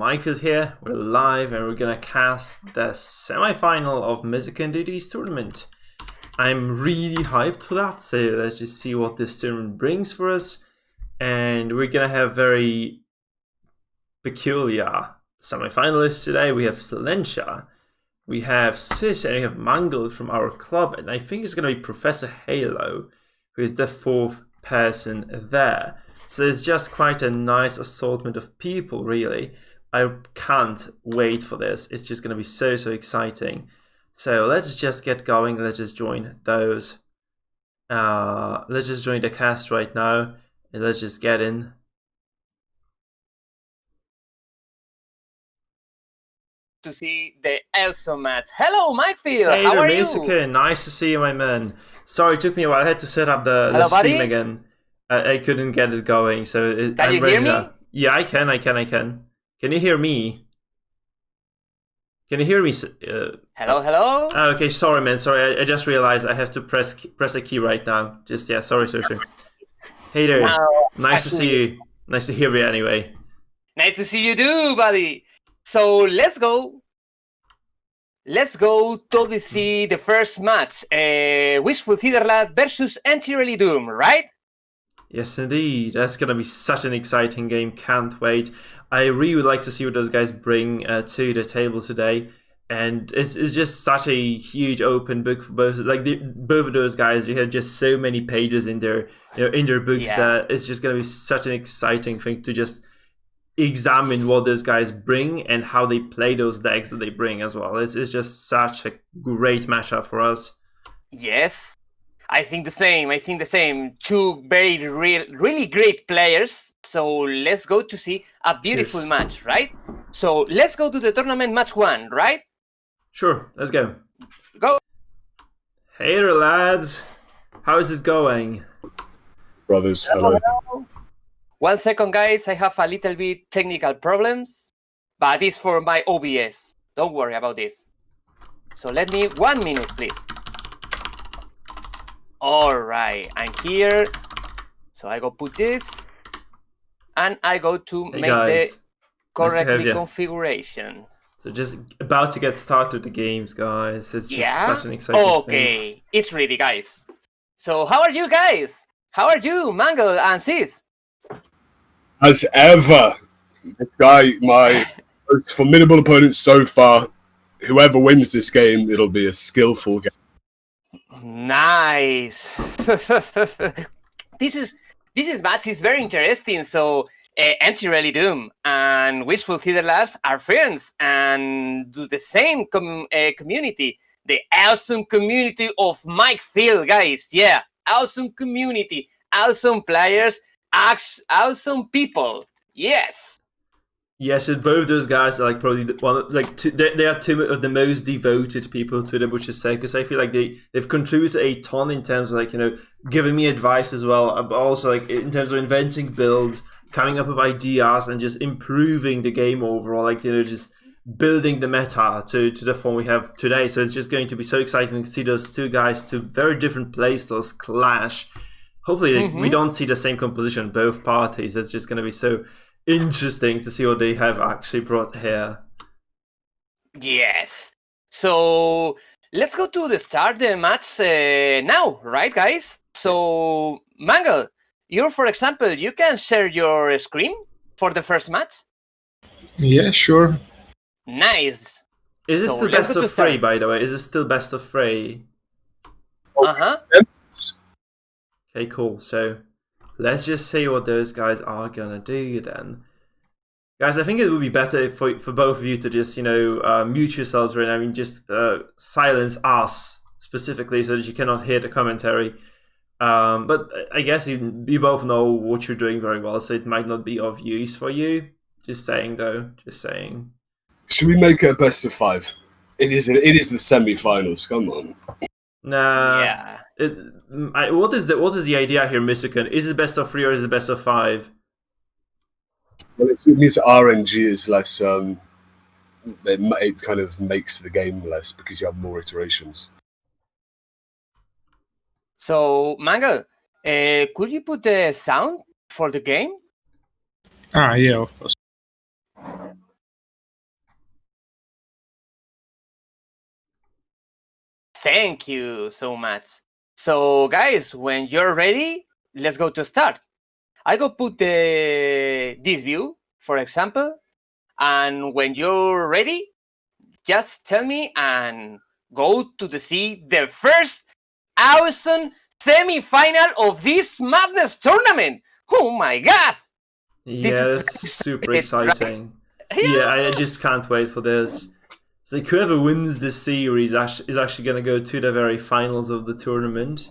Mikefield here. We're live and we're gonna cast the semi-final of Misukun DD's tournament. I'm really hyped for that, so let's just see what this tournament brings for us. And we're gonna have very peculiar semi-finalists today. We have Silentia, we have Sis, and we have Mangle from our club, and I think it's gonna be Professor Halo, who is the fourth person there. So it's just quite a nice assortment of people, really. I can't wait for this. It's just going to be so exciting. So let's just get going. Let's just join those. Let's just join the cast right now. And let's just get in. To see the awesome match. Hello, Mikefield. Hey How there, are you? Misukun. Nice to see you, my man. Sorry, it took me a while. I had to set up the Hello, stream buddy? again. I couldn't get it going, so Can you hear me? Yeah, I can. Can you hear me? Can you hear me? Hello. Oh, okay, sorry, man. Sorry, I just realized I have to press a key right now. Just sorry. Hey there. Nice to see you. Nice to hear you anyway. Nice to see you too, buddy. So let's go. Let's go totally see the first match. Wishful Theaterlad versus Anti-Rally Doom, right? Yes, indeed. That's gonna be such an exciting game. Can't wait. I really would like to see what those guys bring to the table today. And it's just such a huge open book for both. Like both of those guys, you have just so many pages in their books that it's just gonna be such an exciting thing to just examine what those guys bring and how they play those decks that they bring as well. It's just such a great matchup for us. Yes, I think the same. Two really great players. So let's go to see a beautiful match, right? So let's go to the tournament match 1, right? Sure, let's go. Go. Hey there, lads. How is this going? Brothers, hello. 1 second, guys. I have a little bit technical problems, but it's for my OBS. Don't worry about this. So let me 1 minute, please. All right, I'm here. So I go put this, and I go to make the correct configuration. So just about to get started with the games, guys. It's just such an exciting thing. It's ready, guys. So how are you guys? How are you, Mangle and Sis? As ever, this guy, my most formidable opponent so far. Whoever wins this game, it'll be a skillful game. Nice. This match is very interesting. So Anti-Rally Doom and Wishful Theaterlad are friends and do the same community. The awesome community of Mikefield, guys. Yeah, awesome community, awesome players, awesome people. Yes. Yes, and both those guys are like probably they are two of the most devoted people to the Butcher Circus. I feel like they've contributed a ton in terms of giving me advice as well, but also in terms of inventing builds, coming up with ideas, and just improving the game overall. Just building the meta to the form we have today. So it's just going to be so exciting to see those two guys, two very different playstyles clash. Hopefully, we don't see the same composition both parties. It's just going to be so interesting to see what they have actually brought here. Yes. So let's go to the start the match now, right, guys? So Mangle, for example, you can share your screen for the first match. Yeah, sure. Nice. Is this still best of 3, by the way? Is this still best of 3? Okay, cool. So let's just see what those guys are gonna do then. Guys, I think it would be better for both of you to just, mute yourselves right now. I mean, just silence us specifically so that you cannot hear the commentary. But I guess you both know what you're doing very well, so it might not be of use for you. Just saying, though. Just saying. Should we make it a best of 5? It is the semi-finals. Come on. Nah. Yeah. What is the idea here, Misukun? Is it best of 3 or is it best of 5? Well, it means RNG is less. It kind of makes the game less because you have more iterations. So Mango, could you put the sound for the game? Yeah, of course. Thank you so much. So, guys, when you're ready, let's go to start. I go put this view, for example, and when you're ready, just tell me and go to see the first awesome semi-final of this madness tournament. Oh my gosh! Yeah, is it's super very exciting, exciting. Yeah, I just can't wait for this. So whoever wins this series is actually going to go to the very finals of the tournament.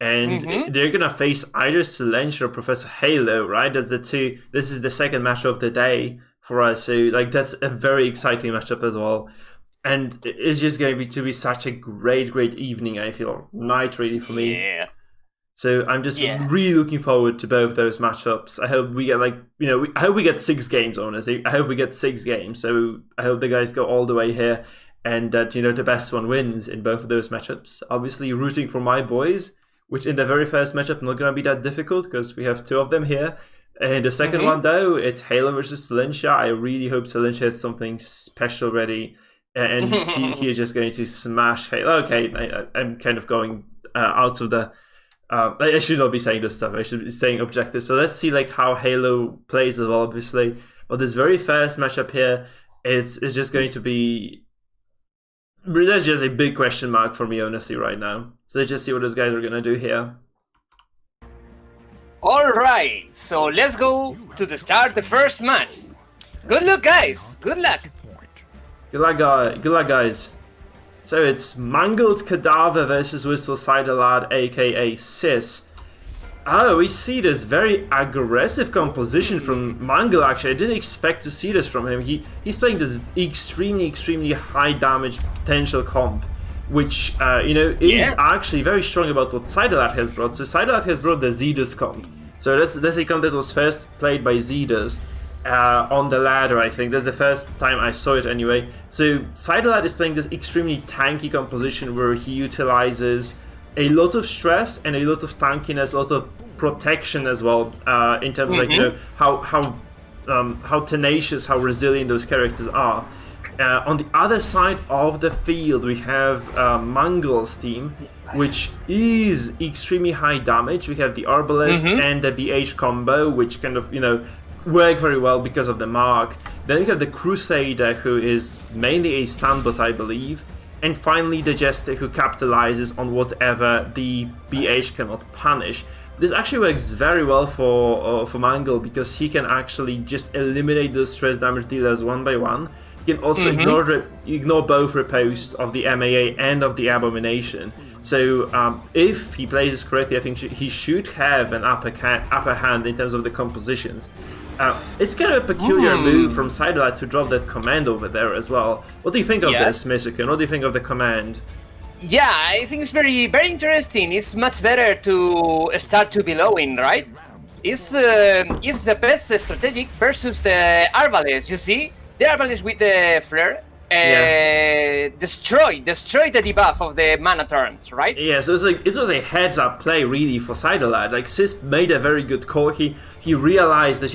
And they're going to face either Silentia or Professor Halo, right? That's the two. This is the second match of the day for us. So like that's a very exciting matchup as well. And it's just going to be such a great evening, I feel. Night really for me. Yeah. So I'm just really looking forward to both those matchups. I hope we get I hope we get 6 games, honestly. I hope we get 6 games. So I hope the guys go all the way here and that, the best one wins in both of those matchups. Obviously rooting for my boys, which in the very first matchup not going to be that difficult because we have 2 of them here. And the second one, though, it's Halo versus Silentia. I really hope Silentia has something special ready. And he is just going to smash Halo. Okay, I'm kind of going out of the... I should not be saying this stuff. I should be saying objective. So let's see how Halo plays as well, obviously. But this very first matchup here, it's just going to be... There's just a big question mark for me, honestly, right now. So let's just see what those guys are going to do here. All right, so let's go to the first match. Good luck, guys. Good luck. Good luck, guys. So it's Mangled Cadaver versus Wistful Cider Lad, aka CEST. Oh, we see this very aggressive composition from Mangle, actually. I didn't expect to see this from him. He's playing this extremely high damage potential comp, which, is actually very strong about what Ciderlad has brought. So Ciderlad has brought the Zedus comp. So that's a comp that was first played by Zedus. On the ladder, I think. That's the first time I saw it anyway. So Ciderlad is playing this extremely tanky composition where he utilizes a lot of stress and a lot of tankiness, a lot of protection as well, in terms of how tenacious, how resilient those characters are. On the other side of the field, we have Mangle's team, which is extremely high damage. We have the Arbalest and the BH combo, which kind of, work very well because of the mark. Then we have the Crusader, who is mainly a stun bot, I believe. And finally the Jester, who capitalizes on whatever the BH cannot punish. This actually works very well for Mangle because he can actually just eliminate those stress damage dealers one by one. He can also ignore both riposts of the MAA and of the Abomination. So if he plays this correctly, I think he should have an upper hand in terms of the compositions. It's kind of a peculiar move from Ciderlad to drop that command over there as well. What do you think of this, Misukun? What do you think of the command? Yeah, I think it's very interesting. It's much better to start to belowing, right? It's the best strategic versus the Arbalest, you see? The Arbalest with the flare destroy the debuff of the mana turns, right? Yeah, so it was a heads-up play really for Ciderlad. CEST made a very good call. He realized that,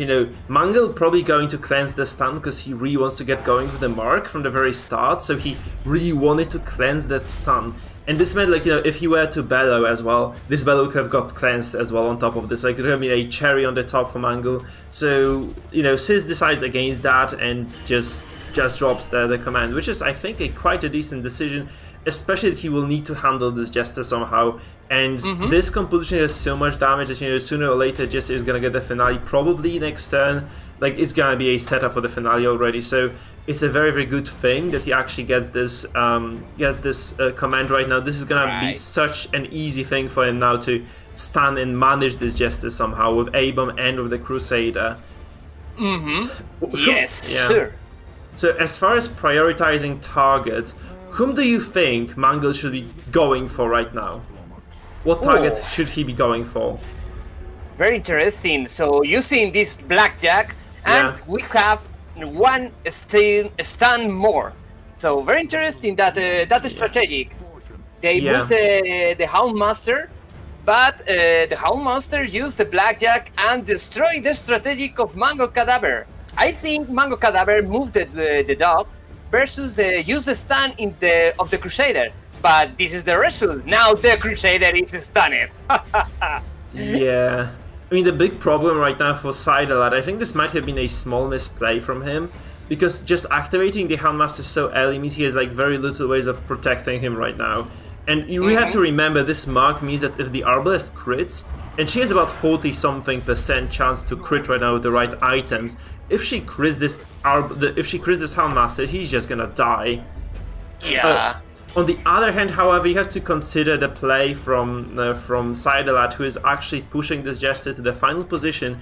Mangle probably going to cleanse the stun because he really wants to get going with the mark from the very start, so he really wanted to cleanse that stun. And this meant, if he were to Bellow as well, this Bellow would have got cleansed as well on top of this. It would have been a cherry on the top for Mangle. So, CEST decides against that and just drops the command, which is, I think, quite a decent decision, especially that he will need to handle this Jester somehow. And this composition has so much damage that, sooner or later Jester is going to get the finale, probably next turn. It's going to be a setup for the finale already. So it's a very good thing that he actually gets this command right now. This is going to be such an easy thing for him now to stand and manage this Jester somehow with A-Bomb and with the Crusader. Yes, sir. So as far as prioritizing targets, whom do you think Mangle should be going for right now? What targets should he be going for? Very interesting. So using this Blackjack, and we have one stun more. So very interesting that is strategic. They move the Houndmaster, but the Houndmaster used the Blackjack and destroyed the strategic of Mango Cadaver. I think Mango Cadaver moved the dog versus use the stun of the Crusader. but this is the result. Now the Crusader is stunned. Yeah. I mean, the big problem right now for Sidelad, I think this might have been a small misplay from him, because just activating the Houndmaster so early means he has like very little ways of protecting him right now. And you really have to remember this mark means that if the Arbalest crits, and she has about 40-something% chance to crit right now with the right items, if she crits this Houndmaster, he's just gonna die. Yeah. On the other hand, however, you have to consider the play from Sidelad, who is actually pushing this Jester to the final position.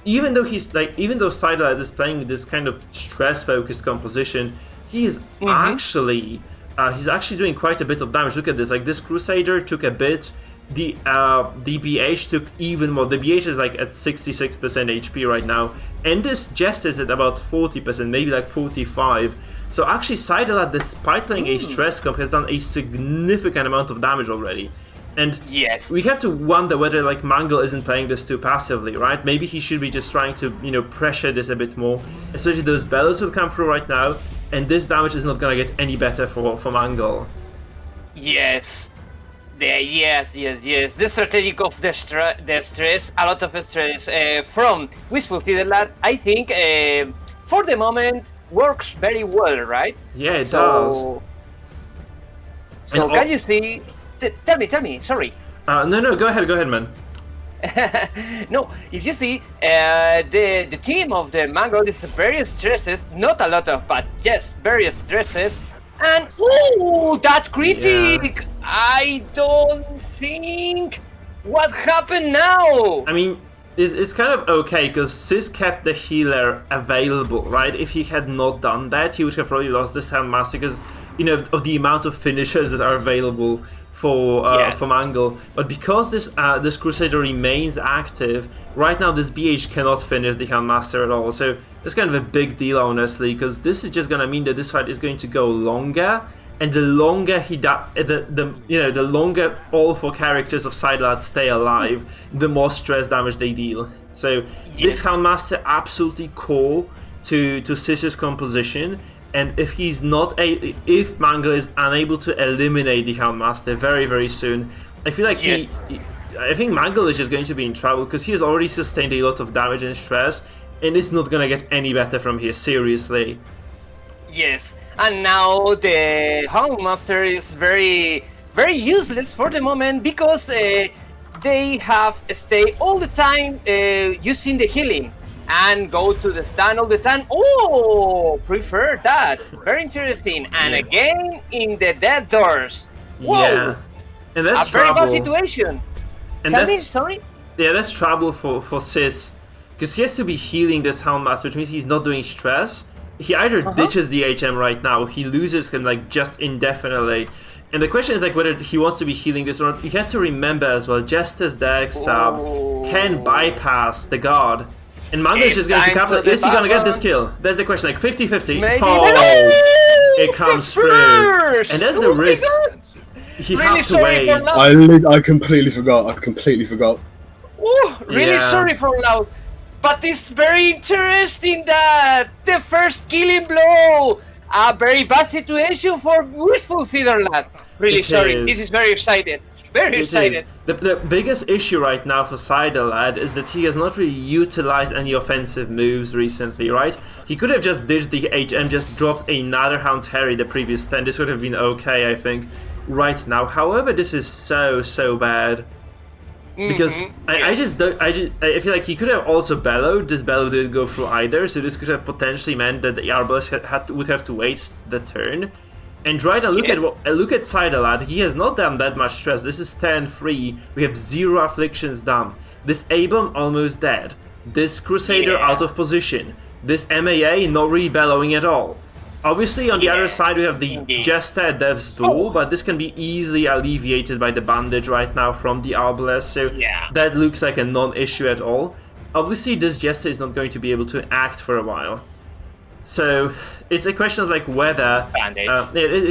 Even though Sidelad is playing this kind of stress-focused composition, he is actually doing quite a bit of damage. Look at this. Like, this Crusader took a bit. The BH took even more. The BH is like at 66% HP right now, and this Jester is at about 40%, maybe like 45%. So actually, Sidelad, despite playing a stress comp, has done a significant amount of damage already. And yes, we have to wonder whether like Mangle isn't playing this too passively, right? Maybe he should be just trying to, pressure this a bit more. Especially those bellows will come through right now, and this damage is not gonna get any better for Mangle. Yes. Yes. The strategic of the stress, a lot of stress from Wishful Theater Lad, I think, for the moment, works very well, right? Yeah, it does. So can you see? Tell me. Sorry. No, go ahead, man. No, if you see, the team of the Mango is very stressed. Not a lot of, but yes, very stressed. And that critic! Yeah. I don't think. What happened now? I mean, it's kind of okay because Sis kept the healer available, right? If he had not done that, he would have probably lost this Houndmaster because, of the amount of finishers that are available for Mangle. But because this Crusader remains active, right now this BH cannot finish the Houndmaster at all. So it's kind of a big deal, honestly, because this is just gonna mean that this fight is going to go longer, and the longer the longer all four characters of Sidelad stay alive, the more stress damage they deal. So this Houndmaster absolutely core to Sis's composition. And if if Mangle is unable to eliminate the Houndmaster very, very soon, I feel like I think Mangle is just going to be in trouble because he has already sustained a lot of damage and stress, and it's not gonna get any better from here, seriously. Yes, and now the Houndmaster is very, very useless for the moment because they have stay all the time using the healing. And go to the stand all the time. Oh, prefer that. Very interesting. And again in the dead doors. Whoa. Yeah, and that's a very bad situation. And Tell me, sorry. Yeah, that's trouble for Sis, because he has to be healing this Houndmaster, which means he's not doing stress. He either ditches the HM right now, he loses him like just indefinitely. And the question is like whether he wants to be healing this or not. You have to remember as well, Jester's Derek Stab can bypass the guard. And Mangle is just going to capture. Is he going to get this kill? That's the question, like 50-50. Maybe. It comes through. And that's the risk. He really has to wait. I completely forgot. Oh, really sorry for now. But it's very interesting that the first killing blow. A very bad situation for Wishful Theater Lad. Really sorry. This is very excited. Very excited. The biggest issue right now for Sidelad is that he has not really utilized any offensive moves recently, right? He could have just ditched the HM, just dropped another Hound's Harry the previous turn. This would have been okay, I think, right now. However, this is so bad. Because I feel like he could have also bellowed. This bellow didn't go through either, so this could have potentially meant that the Arbalest would have to waste the turn. And right now, look at Sidelad. He has not done that much stress. This is 10-3. We have 0 afflictions done. This A-bomb almost dead. This Crusader out of position. This MAA not really bellowing at all. Obviously, on the other side, we have the Jester at Death's Door, but this can be easily alleviated by the bandage right now from the Arbalest, so that looks like a non-issue at all. Obviously, this Jester is not going to be able to act for a while. So, it's a question of like whether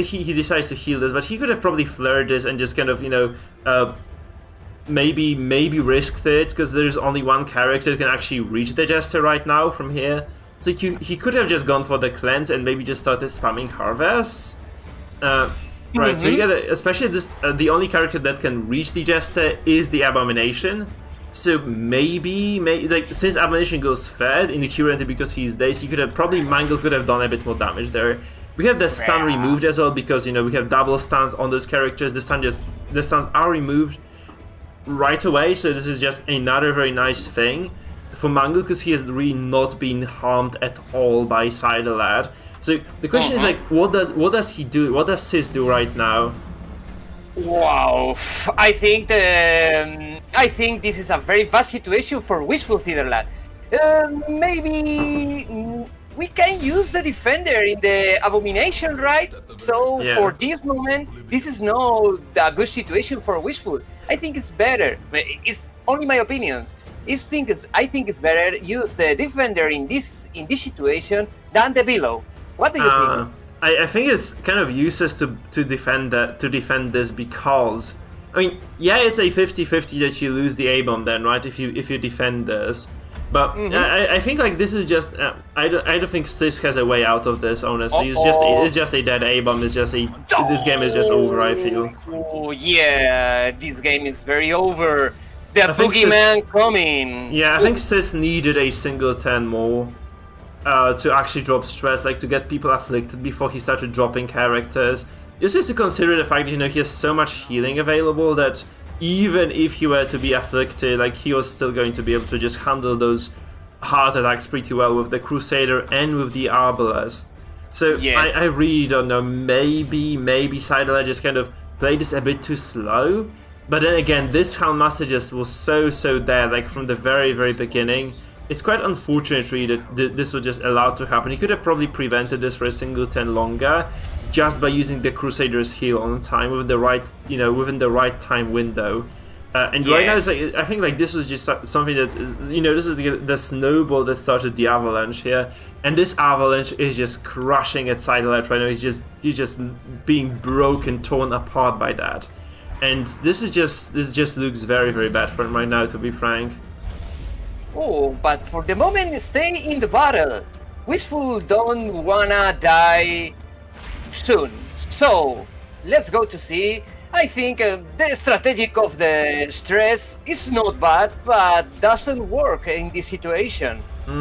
he decides to heal this, but he could have probably flared this and just kind of, maybe risked it, because there's only one character that can actually reach the Jester right now from here. So he could have just gone for the cleanse and maybe just started spamming Harvest. Right, so you get especially this. The only character that can reach the Jester is the Abomination. So maybe like since Abomination goes third in the currently because he's dazed, he could have probably Mangle could have done a bit more damage there. We have the stun removed as well because we have double stuns on those characters. The stuns are removed right away, so this is just another very nice thing for Mangle because he has really not been harmed at all by Sidelad. So the question is like, what does he do? What does CEST do right now? Wow, I think this is a very vast situation for Wishful Theater. Maybe we can use the defender in the Abomination, right? So for this moment, this is not a good situation for Wishful. I think it's better. It's only my opinions. I think it's better use the defender in this situation than the below. What do you think? I think it's kind of useless to defend this because I mean, yeah, it's a 50-50 that you lose the A-bomb then, right? If you defend this, but I think like this is just I don't think CEST has a way out of this. Honestly, it's just a dead A-bomb. This game is just over. I feel. Oh yeah, this game is very over. The boogeyman coming. Yeah, I think CEST needed a single 10 more. To actually drop stress, like to get people afflicted before he started dropping characters. You just have to consider the fact that he has so much healing available that even if he were to be afflicted, like he was still going to be able to just handle those heart attacks pretty well with the Crusader and with the Arbalest. So I really don't know. Maybe Sidelad just kind of played this a bit too slow. But then again, this Houndmaster just was so there, like from the very beginning. It's quite unfortunate really that this was just allowed to happen. He could have probably prevented this for a single 10 longer just by using the Crusader's heal on time within the right, within the right time window. And right now, it's like, I think like this was just something that is, this is the snowball that started the avalanche here, and this avalanche is just crushing at Sidelad right now. He's just being broken, torn apart by that, and this just looks very bad for him right now, to be frank. Oh, but for the moment, stay in the battle. Wishful don't wanna die soon. So, let's go to see. I think the strategic of the stress is not bad, but doesn't work in this situation. I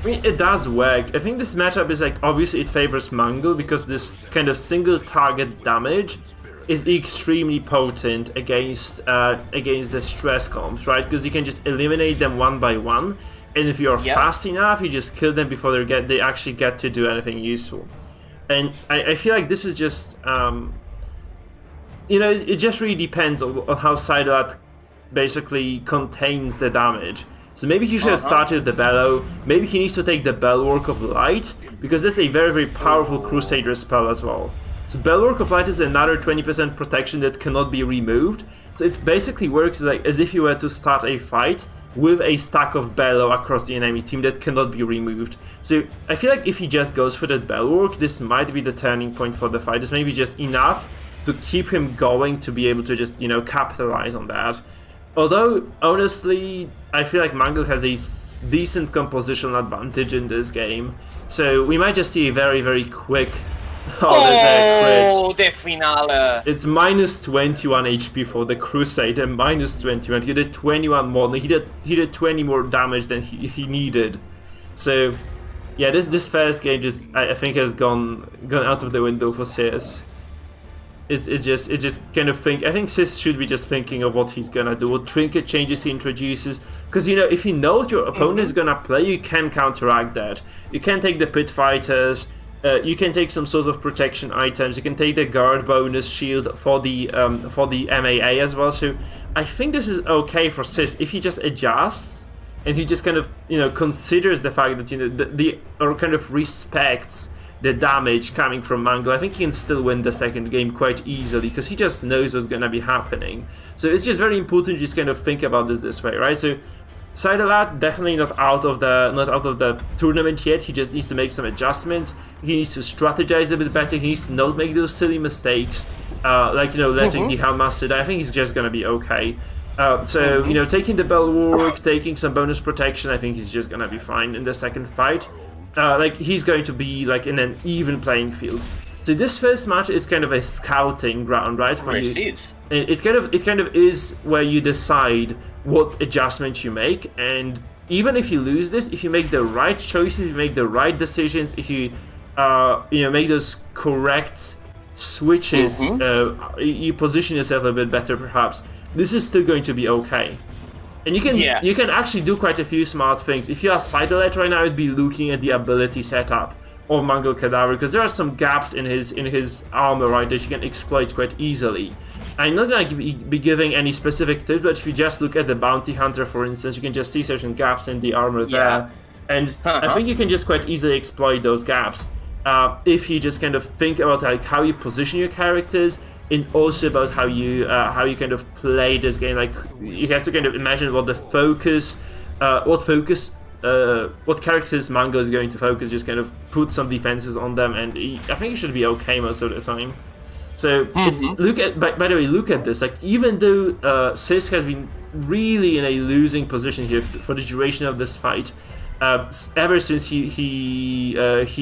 mean, it does work. I think this matchup is like, obviously it favors Mangle because this kind of single target damage is extremely potent against the stress comps, right? Because you can just eliminate them one by one, and if you're fast enough, you just kill them before they actually get to do anything useful. And I feel like this is just, it just really depends on how Sidelad basically contains the damage. So maybe he should have started the Bellow. Maybe he needs to take the Bulwark of Light, because this is a very powerful Crusader spell as well. So Bulwark of Light is another 20% protection that cannot be removed. So it basically works like as if you were to start a fight with a stack of Bellow across the enemy team that cannot be removed. So I feel like if he just goes for that Bulwark, this might be the turning point for the fight. It's maybe just enough to keep him going to be able to just, capitalize on that. Although, honestly, I feel like Mangle has a decent compositional advantage in this game. So we might just see a very quick... the finale! It's minus 21 HP for the Crusader, minus 21. He did 21 more. He did 20 more damage than he needed. So, yeah, this first game just I think has gone out of the window for CEST. It just kind of I think CEST should be just thinking of what he's gonna do, what trinket changes he introduces. Because if you know what your opponent is gonna play, you can counteract that. You can take the Pit Fighters. You can take some sort of protection items. You can take the guard bonus shield for the MAA as well. So I think this is okay for CEST if he just adjusts and he just kind of considers the fact that or kind of respects the damage coming from Mangle. I think he can still win the second game quite easily because he just knows what's gonna be happening. So it's just very important to just kind of think about this way, right? So Sidelad definitely not out of the tournament yet. He just needs to make some adjustments. He needs to strategize a bit better. He needs to not make those silly mistakes, letting the Houndmaster die. I think he's just gonna be okay. So taking the Bulwark, taking some bonus protection, I think he's just gonna be fine in the second fight. He's going to be in an even playing field. So this first match is kind of a scouting ground, right? For you. It kind of is where you decide what adjustments you make, and even if you lose this, if you make the right choices, if you make the right decisions, if you make those correct switches, you position yourself a bit better, perhaps. This is still going to be okay. And you can actually do quite a few smart things. If you are side alert right now, I'd be looking at the ability setup of Mangle Cadaver, because there are some gaps in his armor, right, that you can exploit quite easily. I'm not going to be giving any specific tips, but if you just look at the Bounty Hunter, for instance, you can just see certain gaps in the armor there. And I think you can just quite easily exploit those gaps if you just kind of think about like how you position your characters, and also about how you kind of play this game. Like, you have to kind of imagine what the focus, what characters Mango is going to focus. Just kind of put some defenses on them, and I think you should be okay most of the time. So look at, by the way, look at this. Like, even though CEST has been really in a losing position here for the duration of this fight, ever since he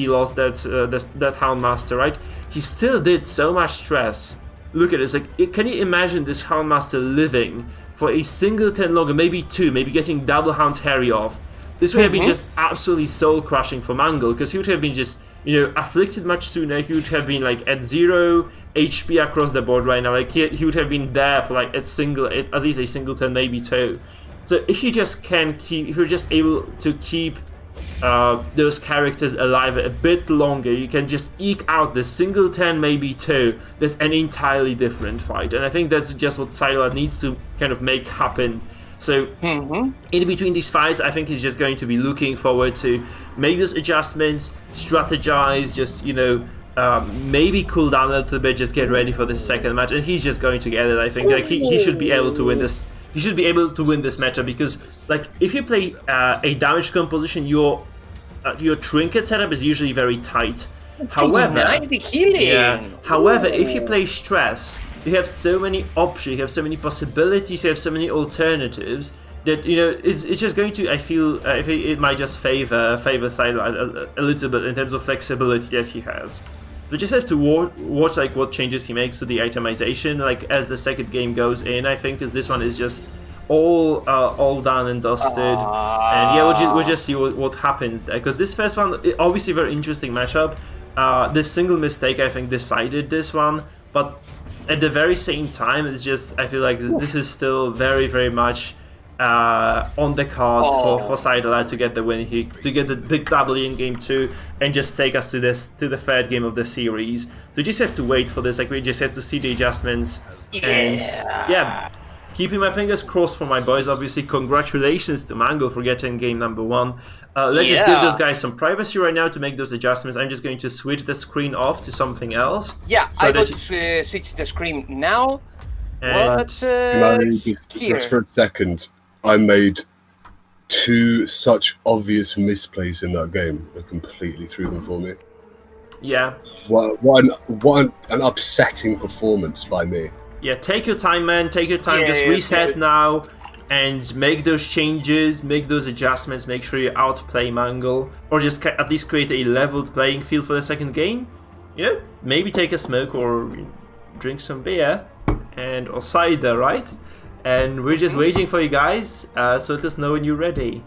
lost that Houndmaster, right? He still did so much stress. Look at this. Like, can you imagine this Houndmaster living for a single turn longer, maybe two, maybe getting double Hound's Harry off? This would have been just absolutely soul crushing for Mangle, because he would have been just, afflicted much sooner. He would have been like at 0 HP across the board right now. Like, he would have been there for like at least a single turn, maybe two. So if you just if you're just able to keep those characters alive a bit longer, you can just eke out the single turn, maybe two. That's an entirely different fight, and I think that's just what Sidelar needs to kind of make happen. So in between these fights, I think he's just going to be looking forward to make those adjustments, strategize, just maybe cool down a little bit, just get ready for the second match, and he's just going to get it. I think like he should be able to win this. He should be able to win this matchup, because like if you play a damage composition, your trinket setup is usually very tight. However, however, if you play stress, you have so many options, you have so many possibilities, you have so many alternatives that it's just going to, I feel, it might just favor Sidelar a little bit in terms of flexibility that he has. We just have to watch like what changes he makes to the itemization, like as the second game goes in. I think, because this one is just all done and dusted, and yeah, we'll just see what happens there. Because this first one, obviously, very interesting matchup. This single mistake, I think, decided this one, but at the very same time, it's just, I feel like this is still very, very much on the cards for Sidelar to get the win here, to get the big W in game 2, and just take us to the third game of the series. We just have to wait for this. Like, we just have to see the adjustments, and yeah, keeping my fingers crossed for my boys. Obviously, congratulations to Mango for getting game number 1. Let's just give those guys some privacy right now to make those adjustments. I'm just going to switch the screen off to something else. Yeah, so I will switch the screen now. And just for a second, I made 2 such obvious misplays in that game that completely threw them for me. Yeah. What an upsetting performance by me. Yeah, take your time, man. Take your time. Just reset now and make those changes, make those adjustments, make sure you outplay Mangle, or just at least create a leveled playing field for the second game. Maybe take a smoke or drink some beer or cider, right? And we're just waiting for you guys, so let us know when you're ready.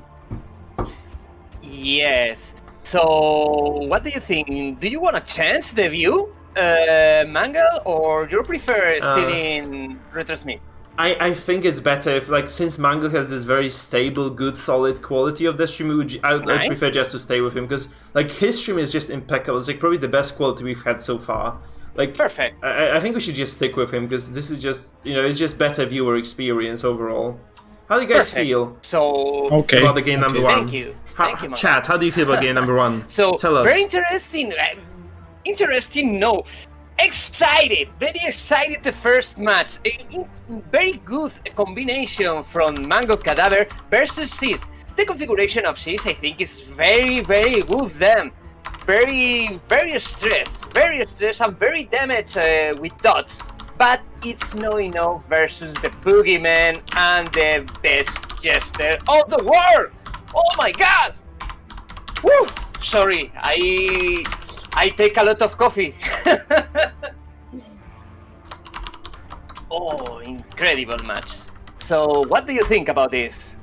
Yes. So, what do you think? Do you want to change the view, Mangle, or you prefer still in Retrosmith? I think it's better if, like, since Mangle has this very stable, good, solid quality of the stream, I'd prefer just to stay with him, because like his stream is just impeccable. It's like probably the best quality we've had so far. Like, perfect. I think we should just stick with him, because this is just, it's just better viewer experience overall. How do you guys feel? So about the game number 1? Thank you. Chat, how do you feel about game number 1? So tell us. Very interesting. No. Excited, very excited. The first match, a very good combination from Mango Cadaver versus CEST. The configuration of CEST, I think, is very, very good. Them. Very, very stressed, and very damaged with dots. But it's not enough versus the Boogeyman and the best jester of the world. Oh my gosh! Woo! Sorry, I take a lot of coffee. Oh, incredible match. So, what do you think about this?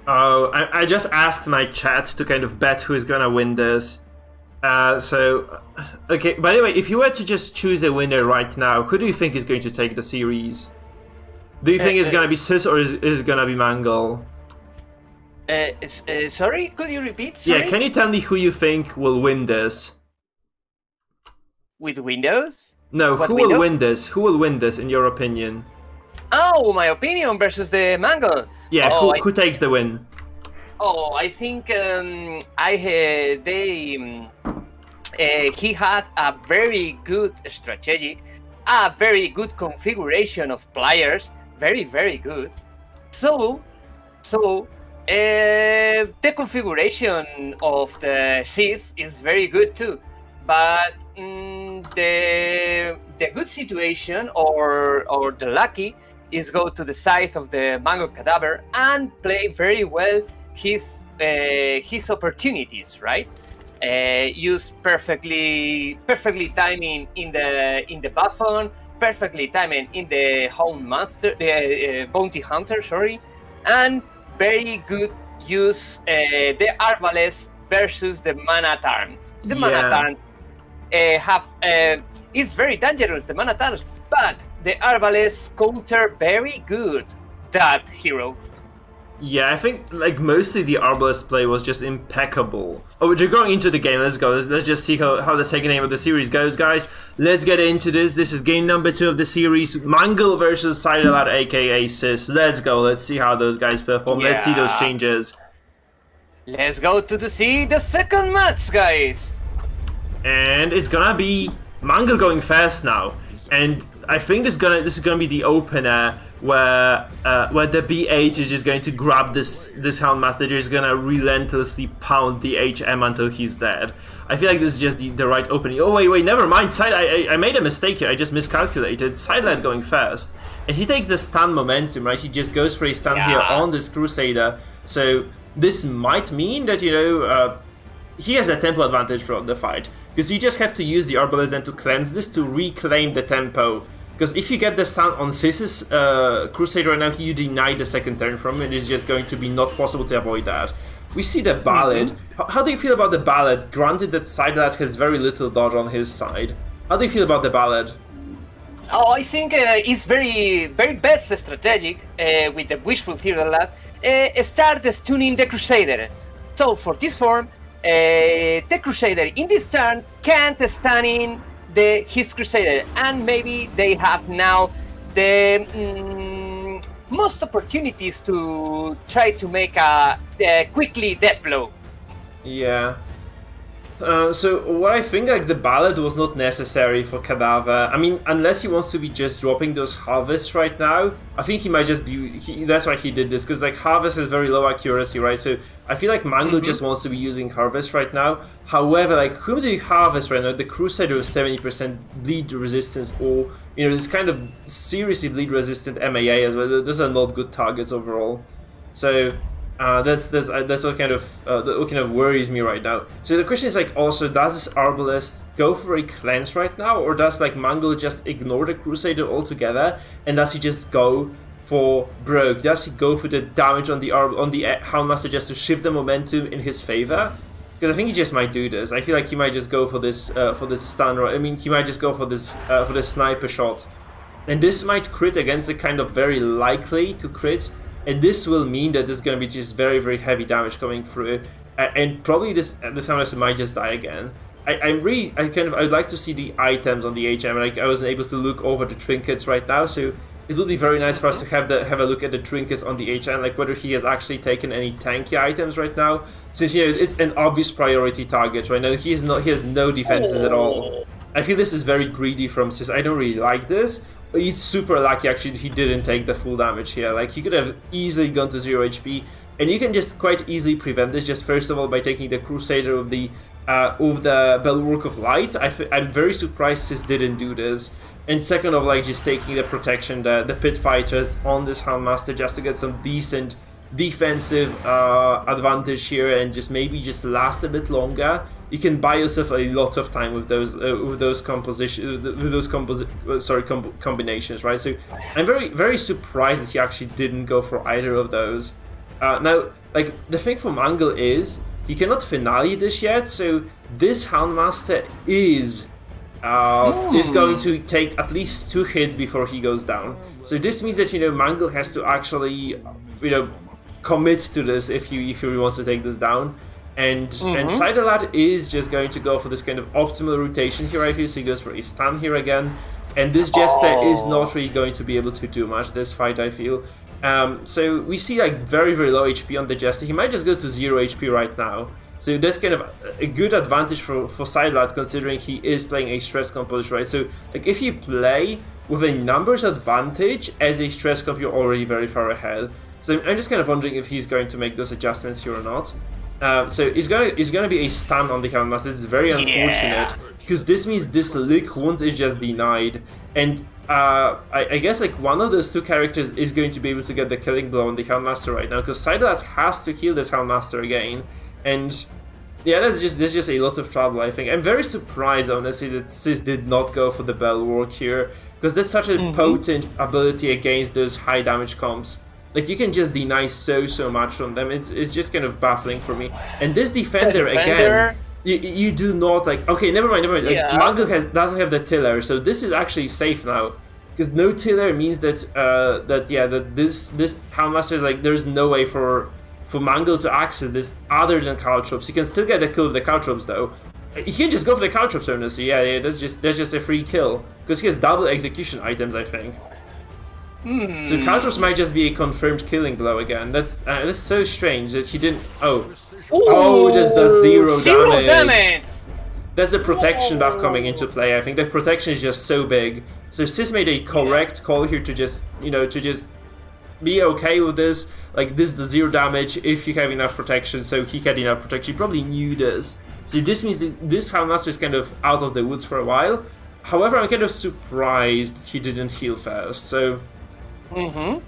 Oh, I just asked my chat to kind of bet who is gonna win this. Okay, by the way, if you were to just choose a winner right now, who do you think is going to take the series? Do you think it's gonna be Sis or is it gonna be Mangle? Sorry, could you repeat? Sorry? Yeah, can you tell me who you think will win this? With Windows? No, What who window? will win this? Who will win this in your opinion? Oh, my opinion versus the Mango. Yeah, Oh, who takes the win? I think he had a very good strategic, a very good configuration of players, very good. So the configuration of the CEST is very good too, but the good situation or the lucky is go to the side of the Mango Cadaver and play very well his opportunities, right? Use perfectly timing in the buffon, perfectly timing in the Hound Master, the Bounty Hunter, sorry, and very good use the Arbalest versus the Man-at-Arms. The Man-at-Arms is very dangerous, the Man-at-Arms, but the Arbalest counter very good that hero. Yeah, I think like mostly the Arbalest play was just impeccable. Oh, we're going into the game. Let's go. Let's just see how the second game of the series goes, guys. Let's get into this. This is game number 2 of the series. Mangle versus Sidelat, aka Sis. Let's go. Let's see how those guys perform. Let's see those changes. Let's go to see the second match, guys. And it's gonna be Mangle going first now. And I think this is gonna be the opener where the B8 is just going to grab this Houndmaster, just gonna relentlessly pound the HM until he's dead. I feel like this is just the right opening. Oh wait, never mind. I made a mistake here. I just miscalculated. Sidelat going first, and he takes the stun momentum, right? He just goes for a stun here on this Crusader. So this might mean that he has a tempo advantage throughout the fight, because you just have to use the Arbalest then to cleanse this to reclaim the tempo. Because if you get the stun on Sis's Crusader right now, you deny the second turn from it. It's just going to be not possible to avoid that. We see the Ballad. How do you feel about the Ballad? Granted that Sidelat has very little dodge on his side. How do you feel about the Ballad? Oh, I think it's very best strategic with the Wishful Theater Lab. Start stunning the Crusader. So for this form, the Crusader in this turn can't stun in his Crusader, and maybe they have now the most opportunities to try to make a quickly death blow. Yeah. So what I think, like, the Ballad was not necessary for Cadaver. I mean, unless he wants to be just dropping those Harvests right now, I think he might just be... that's why he did this, because like Harvest has very low accuracy, right? So I feel like Mangle just wants to be using Harvest right now. However, like, whom do you Harvest right now? The Crusader with 70% bleed resistance, or, this kind of seriously bleed resistant MAA as well. Those are not good targets overall. So... that's what kind of worries me right now. So the question is, like, also, does this Arbalest go for a cleanse right now, or does like Mangle just ignore the Crusader altogether, and does he just go for Broke? Does he go for the damage on the Houndmaster just to shift the momentum in his favor? Because I think he just might do this. I feel like he might just go for this stun, or I mean, he might just go for this sniper shot, and this might crit against the kind of very likely to crit. And this will mean that there's going to be just very heavy damage coming through, and probably this Houndmaster might just die again. I'd like to see the items on the HM. Like, I wasn't able to look over the trinkets right now, so it would be very nice for us to have a look at the trinkets on the HM, like whether he has actually taken any tanky items right now, since it's an obvious priority target right now. He has no defenses at all. I feel this is very greedy from Sis. I don't really like this. He's super lucky actually he didn't take the full damage here. Like, he could have easily gone to 0 HP, and you can just quite easily prevent this just first of all by taking the Crusader with the Bulwark of Light. I'm very surprised Sis didn't do this. And second of, like, just taking the protection, the Pit Fighters on this Houndmaster just to get some decent defensive advantage here, and just maybe just last a bit longer. you can buy yourself a lot of time with those combinations, right? So I'm very surprised that he actually didn't go for either of those. Now, like, the thing for Mangle is he cannot finale this yet, so this Houndmaster is going to take at least 2 hits before he goes down. So this means that, you know, Mangle has to actually, you know, commit to this if he wants to take this down. And Sidelat is just going to go for this kind of optimal rotation here, I feel. So he goes for a stun here again. And this Jester is not really going to be able to do much this fight, I feel. So we see like very low HP on the Jester. He might just go to 0 HP right now. So that's kind of a good advantage for Sidelat, considering he is playing a stress composition, right? So like if you play with a numbers advantage as a stress comp, you're already very far ahead. So I'm just kind of wondering if he's going to make those adjustments here or not. So it's gonna be a stun on the Houndmaster. This is very unfortunate, because this means this Lick Wounds is just denied. And I guess like one of those 2 characters is going to be able to get the killing blow on the Houndmaster right now, because Sidelat has to heal this Houndmaster again. And yeah, there's just a lot of trouble, I think. I'm very surprised, honestly, that CEST did not go for the Bell Work here, because that's such a potent ability against those high damage comps. Like, you can just deny so much from them. It's just kind of baffling for me. And this defender again, you do not, like, okay, never mind. Like, Mangle doesn't have the tiller, so this is actually safe now, because no tiller means that this Houndmaster is like, there's no way for Mangle to access this other than Caltrops. He can still get the kill with the Caltrops though. He can just go for the Caltrops, honestly. Yeah, that's just a free kill, because he has double execution items, I think. So Caltrops might just be a confirmed killing blow again. That's so strange that he didn't. Oh, this does 0 damage. That's the protection buff coming into play. I think the protection is just so big. So CEST made a correct call here to just be okay with this. Like, this does 0 damage if you have enough protection. So he had enough protection. He probably knew this. So this means that this Houndmaster is kind of out of the woods for a while. However, I'm kind of surprised he didn't heal fast. So you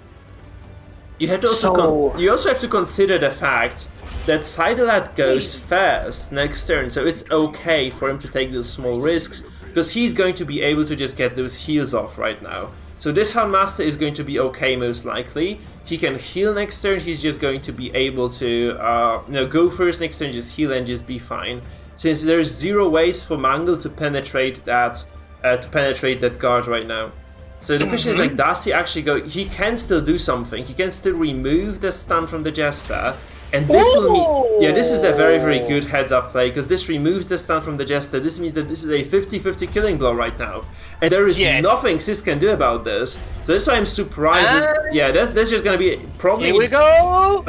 have to also you also have to consider the fact that Sidelat goes fast next turn, so it's okay for him to take those small risks, because he's going to be able to just get those heals off right now. So this Houndmaster is going to be okay most likely. He can heal next turn. He's just going to be able to go first next turn, just heal and just be fine. Since there's 0 ways for Mangle to penetrate that guard right now. So the question is, like, does he actually go? He can still do something. He can still remove the stun from the Jester. And this will mean, this is a very good heads-up play, because this removes the stun from the Jester. This means that this is a 50-50 killing blow right now. And there is nothing CEST can do about this. So that's why I'm surprised. That's just going to be probably... Here we go!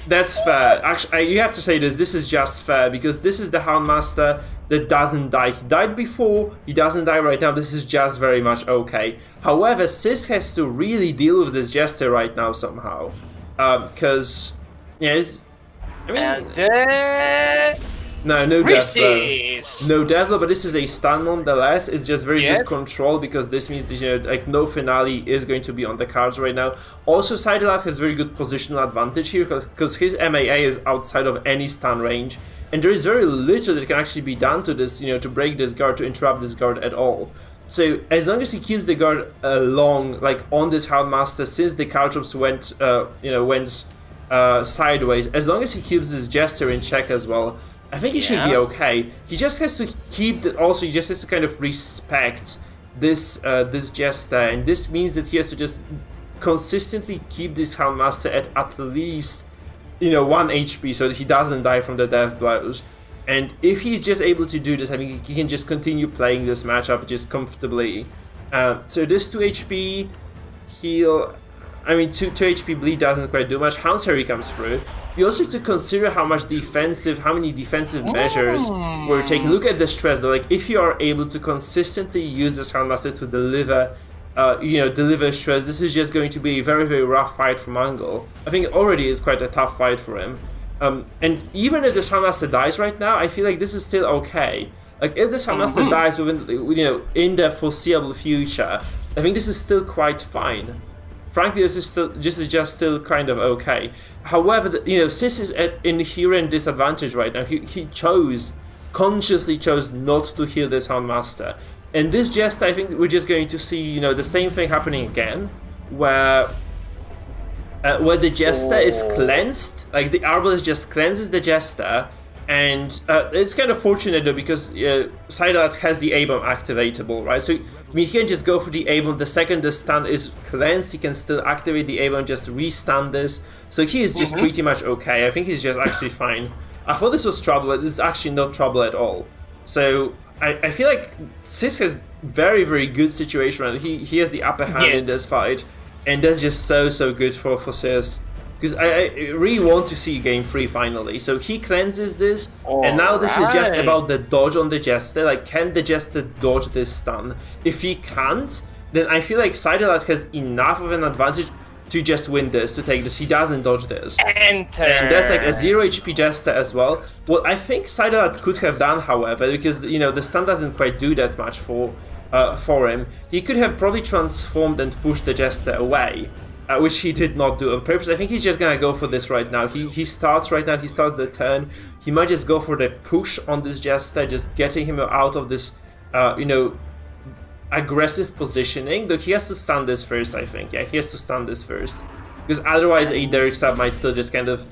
That's fair. Actually, you have to say this is just fair, because this is the Houndmaster that doesn't die. He died before, he doesn't die right now. This is just very much okay. However, CEST has to really deal with this Jester right now somehow. Because, it's... I mean... No death blow. No death blow, but this is a stun nonetheless. It's just very good control, because this means that, like, no finale is going to be on the cards right now. Also, Sidelat has very good positional advantage here, because his MAA is outside of any stun range. And there is very little that can actually be done to this, to break this guard, to interrupt this guard at all. So as long as he keeps the guard long, like on this Houndmaster, since the Caltrops went sideways, as long as he keeps his Jester in check as well, I think he should be okay. He just has to keep he just has to kind of respect this Jester, and this means that he has to just consistently keep this Houndmaster at least 1 HP, so that he doesn't die from the death blows. And if he's just able to do this, I mean, he can just continue playing this matchup just comfortably. So this 2 HP heal, I mean, 2 HP bleed doesn't quite do much. Hound's Harry comes through. You also have to consider how many defensive measures were taken. Look at the stress though. Like, if you are able to consistently use this Houndmaster to deliver stress, this is just going to be a very rough fight for Mangle. I think it already is quite a tough fight for him. And even if this Houndmaster dies right now, I feel like this is still okay. Like, if this Houndmaster dies within, in the foreseeable future, I think this is still quite fine frankly, this is just still kind of okay. However, Sis is at inherent disadvantage right now. He consciously chose not to heal this Houndmaster. And this Jester, I think we're just going to see, the same thing happening again, where the Jester is cleansed, like the Arbalest just cleanses the Jester, and it's kind of fortunate though, because Sidelat has the A-bomb activatable, right? So he can just go for the A-bomb. The second the stun is cleansed, he can still activate the A-bomb, just re-stun this. So he is just pretty much okay. I think he's just actually fine. I thought this was trouble, but this is actually not trouble at all. So I feel like Sis has very, very good situation, right? He has the upper hand in this fight, and that's just so good for Sis. Because I really want to see game 3 finally. So he cleanses this, and now this is just about the dodge on the Jester. Like, can the Jester dodge this stun? If he can't, then I feel like Sidelat has enough of an advantage to just win this, to take this. He doesn't dodge this. Enter. And that's like a 0 HP Jester as well. What I think Sidelat could have done, however, because the stun doesn't quite do that much for him, he could have probably transformed and pushed the Jester away. Which he did not do on purpose. I think he's just gonna go for this right now. He starts the turn. He might just go for the push on this Jester, just getting him out of this, aggressive positioning. Though he has to stun this first, I think. Yeah, he has to stun this first. Because otherwise a Derek Stab might still just kind of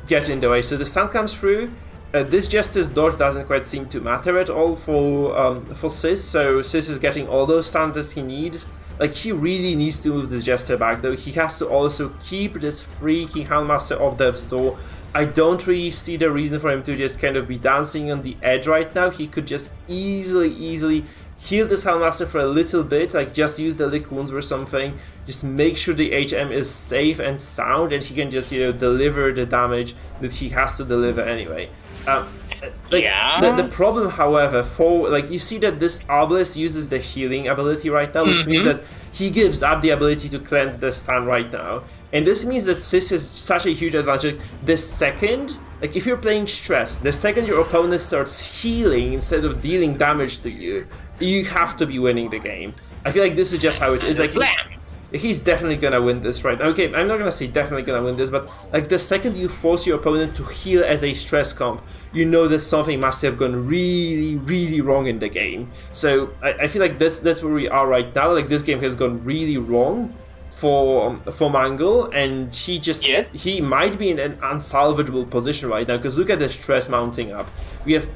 get in the way. So the stun comes through. This Jester's dodge doesn't quite seem to matter at all for Sis. So Sis is getting all those stuns as he needs. Like, he really needs to move this Jester back, though. He has to also keep this freaking Houndmaster off Death's Door. I don't really see the reason for him to just kind of be dancing on the edge right now. He could just easily heal this Houndmaster for a little bit, like just use the Lick Wounds or something. Just make sure the HM is safe and sound, and he can just, deliver the damage that he has to deliver anyway. The problem, however, you see that this Arbalest uses the healing ability right now, which means that he gives up the ability to cleanse the stun right now. And this means that Sis is such a huge advantage. The second, if you're playing Stress, the second your opponent starts healing instead of dealing damage to you, you have to be winning the game. I feel like this is just how it is. He's definitely gonna win this right now. Okay, I'm not gonna say definitely gonna win this, but the second you force your opponent to heal as a stress comp, that something must have gone really wrong in the game. So I feel like that's where we are right now. Like, this game has gone really wrong for Mangle, and he might be in an unsalvageable position right now, because look at the stress mounting up. We have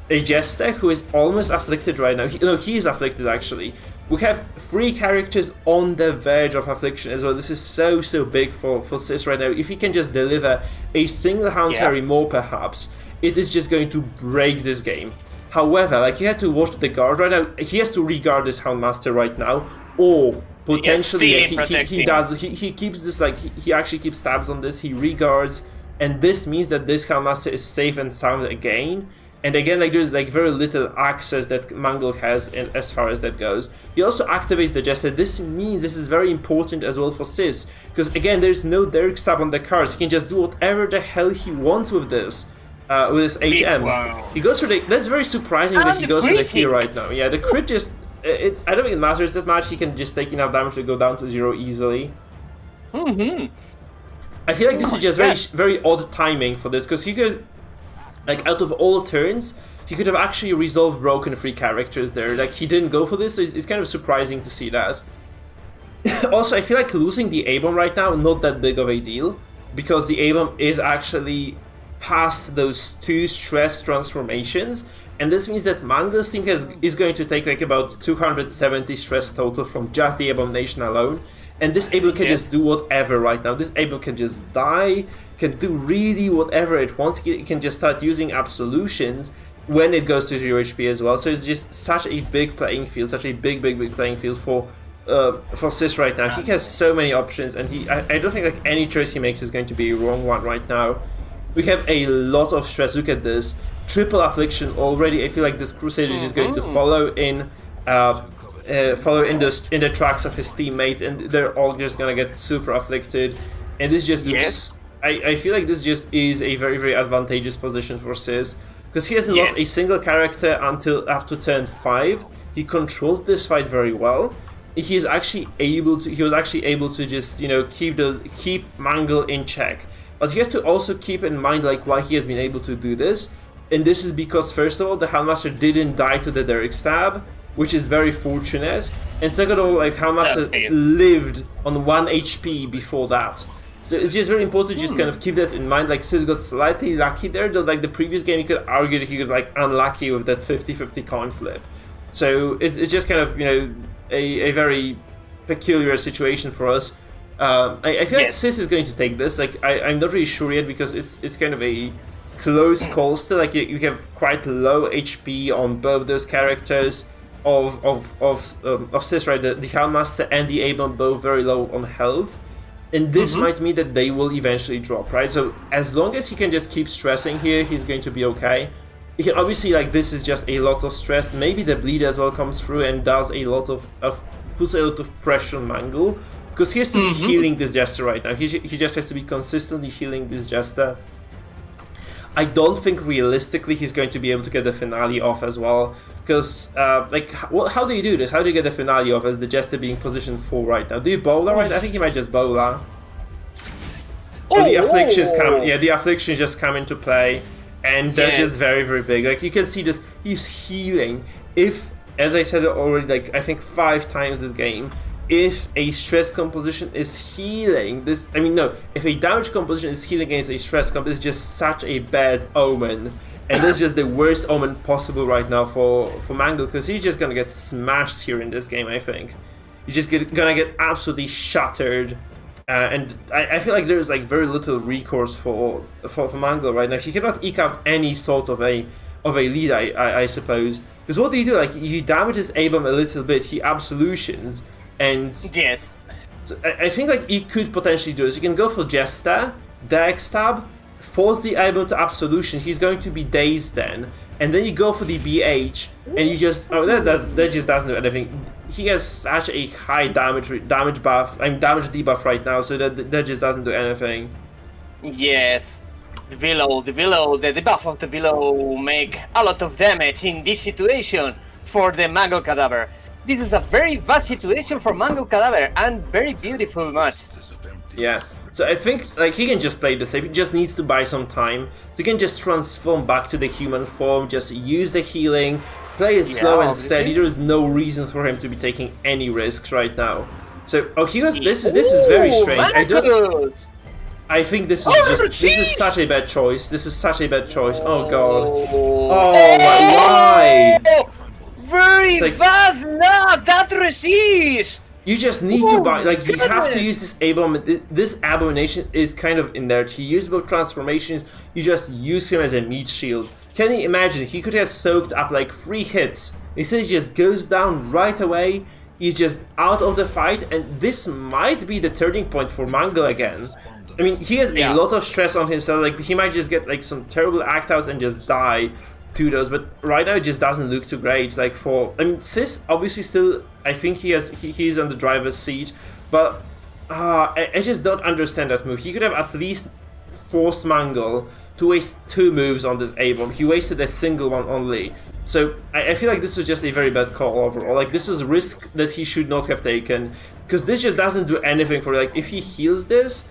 a Jester who is almost afflicted right now. He is afflicted actually. We have 3 characters on the verge of affliction as well. This is so big for Sis right now. If he can just deliver a single Hound Harry more, perhaps, it is just going to break this game. However, you have to watch the guard right now. He has to re-guard this Houndmaster right now, or potentially he keeps this, he actually keeps tabs on this. He re-guards, and this means that this Houndmaster is safe and sound again. And again, there's very little access that Mangle has as far as that goes. He also activates the Jester. This means this is very important as well for Sis, because again, there's no Derek Stab on the cards. He can just do whatever the hell he wants with this HM. Wow. He goes for that's very surprising that he goes for the clear right now. Yeah, the crit just, I don't think it matters that much. He can just take enough damage to go down to 0 easily. I feel like this is just very odd timing for this, because he could, out of all turns, he could have actually resolved broken 3 characters there. He didn't go for this, so it's kind of surprising to see that. Also, I feel like losing the A-bomb right now, not that big of a deal, because the A-bomb is actually past those 2 stress transformations, and this means that Mangle's team is going to take about 270 stress total from just the Abomination alone. And this Able can just do whatever right now. This Able can just die, can do really whatever it wants. It can just start using absolutions when it goes to 0 HP as well. So it's just such a big playing field, such a big playing field for Sis right now. He has so many options, and I don't think any choice he makes is going to be a wrong one right now. We have a lot of stress. Look at this. Triple affliction already. I feel like this Crusader is just going to follow in the tracks of his teammates, and they're all just gonna get super afflicted. And this just looks, I feel like this just is a very advantageous position for Sis, because he hasn't lost a single character until after turn 5. He controlled this fight very well. he was actually able to just, you know, keep Mangle in check. But you have to also keep in mind like why he has been able to do this. And this is because, first of all, the Hellmaster didn't die to the direct stab, which is very fortunate. And second of all, like, Hellmaster lived on 1 HP before that. So it's just very important to just kind of keep that in mind. Like, CEST got slightly lucky there, though, like, the previous game, you could argue that he got, like, unlucky with that 50-50 coin flip. So it's just kind of, you know, a very peculiar situation for us. I feel like CEST is going to take this. Like, I'm not really sure yet because it's kind of a close call still. Like, you have quite low HP on both those characters of CEST, right? The Hellmaster and the A-Bomb both very low on health. And this might mean that they will eventually drop, right? So as long as he can just keep stressing here, he's going to be okay. You can obviously, like, this is just a lot of stress. Maybe the bleed as well comes through and does a lot of puts a lot of pressure on Mangle. Because he has to be healing this Jester right now. He just has to be consistently healing this Jester. I don't think realistically he's going to be able to get the finale off as well. Because, like, how do you do this? How do you get the finale off as the Jester being positioned 4 right now? Do you bowler right? I think he might just bowler. Or the afflictions come. Yeah, the afflictions just come into play. And that's just very, very big. Like, you can see this. He's healing. If, as I said already, like, I think 5 times this game, if a stress composition is healing this, I mean, no, if a damage composition is healing against a stress comp, it's just such a bad omen. And that's just the worst omen possible right now for Mangle, because he's just gonna get smashed here in this game, I think. He's just gonna get absolutely shattered. And I feel like there's like very little recourse for Mangle right now. He cannot eke out any sort of a lead, I suppose. Because what do you do? Like, you damage his A-Bomb a little bit, he absolutions, and so I think like you could potentially do this. You can go for Jester, Direct Stab, force the A-Bomb to absolution. He's going to be dazed then, and then you go for the BH, and you just that just doesn't do anything. He has such a high damage buff, damage debuff right now, so that just doesn't do anything. Yes, the debuff of the below make a lot of damage in this situation for the Mangle Cadaver. This is a very vast situation for Mangle Cadaver and very beautiful match. Yeah, so I think like he can just play the safe. He just needs to buy some time. So he can just transform back to the human form, just use the healing, play it slow and steady. There is no reason for him to be taking any risks right now. So he goes. This is very strange. I think this is such a bad choice. This is such a bad choice. Oh god. Oh, why? Very fast now. That resist. You just need to buy, like, you have to use this A-Bomb. This Abomination is kind of in there. He used both transformations. You just use him as a meat shield. Can you imagine? He could have soaked up like 3 hits. Instead, he just goes down right away. He's just out of the fight, and this might be the turning point for Mangle again. I mean, he has a lot of stress on himself. Like, he might just get like some terrible act outs and just die to those. But right now, it just doesn't look too great. Like CEST obviously still, I think he's on the driver's seat, but I just don't understand that move. He could have at least forced Mangle to waste 2 moves on this A-Bomb. He wasted a single one only. So I feel like this was just a very bad call overall. Like, this was a risk that he should not have taken, because this just doesn't do anything for, like, if he heals this,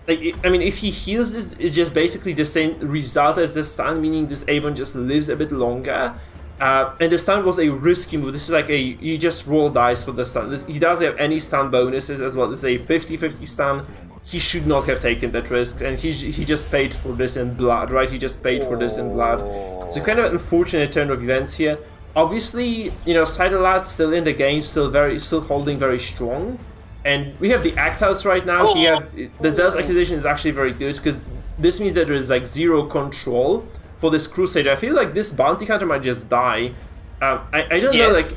like, I mean, if he heals this, it's just basically the same result as the stun, meaning this A-Bomb just lives a bit longer. And the stun was a risky move. This is like you just roll dice for the stun. He doesn't have any stun bonuses as well. This is a 50-50 stun. He should not have taken that risk, and he just paid for this in blood, right? He just paid for this in blood. So kind of an unfortunate turn of events here. Obviously, you know, Sidelat still in the game, still holding very strong. And we have the act outs right now. The Zealous Accusation is actually very good, because this means that there is like 0 control for this Crusader. I feel like this Bounty Hunter might just die. I don't know, like,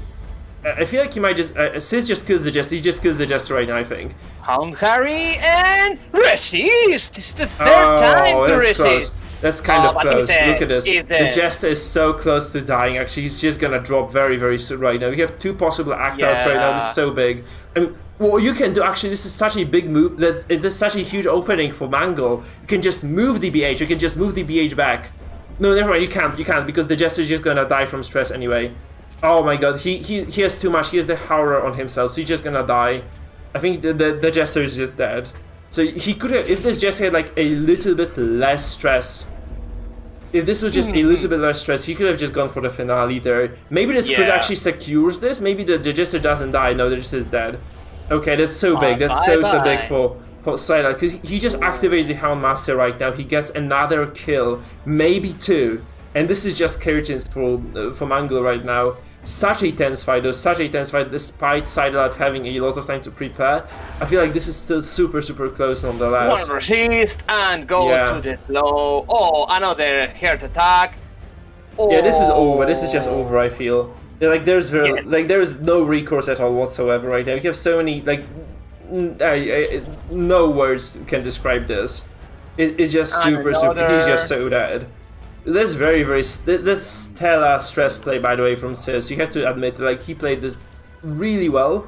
I feel like he might just, CEST just kills the Jester. He just kills the Jester right now, I think. Hound Harry and resist! This is the 3rd time to resist. Close. That's kind of close. Look at this. The Jester is so close to dying, actually. He's just gonna drop very, very soon right now. We have 2 possible act outs right now. This is so big. I mean, what you can do, actually, this is such a big move. It's such a huge opening for Mangle. You can just move the BH. You can just move the BH back. No, never mind. You can't, because the Jester is just gonna die from stress anyway. Oh my god, he has too much. He has the horror on himself, so he's just gonna die. I think the Jester is just dead. So he could have, if this Jester had like a little bit less stress, if this was just a little bit less stress, he could have just gone for the finale there. Maybe this could actually secures this. Maybe the Jester doesn't die. No, the Jester is dead. Okay, that's so big. That's so big for Sylar, because he just activates the Houndmaster right now. He gets another kill, maybe 2, and this is just curtains for Mangle right now. Such a tense fight though, such a tense fight, despite Sylar having a lot of time to prepare. I feel like this is still super close nonetheless. One resist and go to the flow. Oh, another heart attack. Oh. Yeah, this is over. This is just over, I feel. Yeah, like there is no recourse at all whatsoever right now. You have so many no words can describe this. It's just super. He's just so dead. That's that's stellar stress play, by the way, from Sis. You have to admit, like, he played this really well.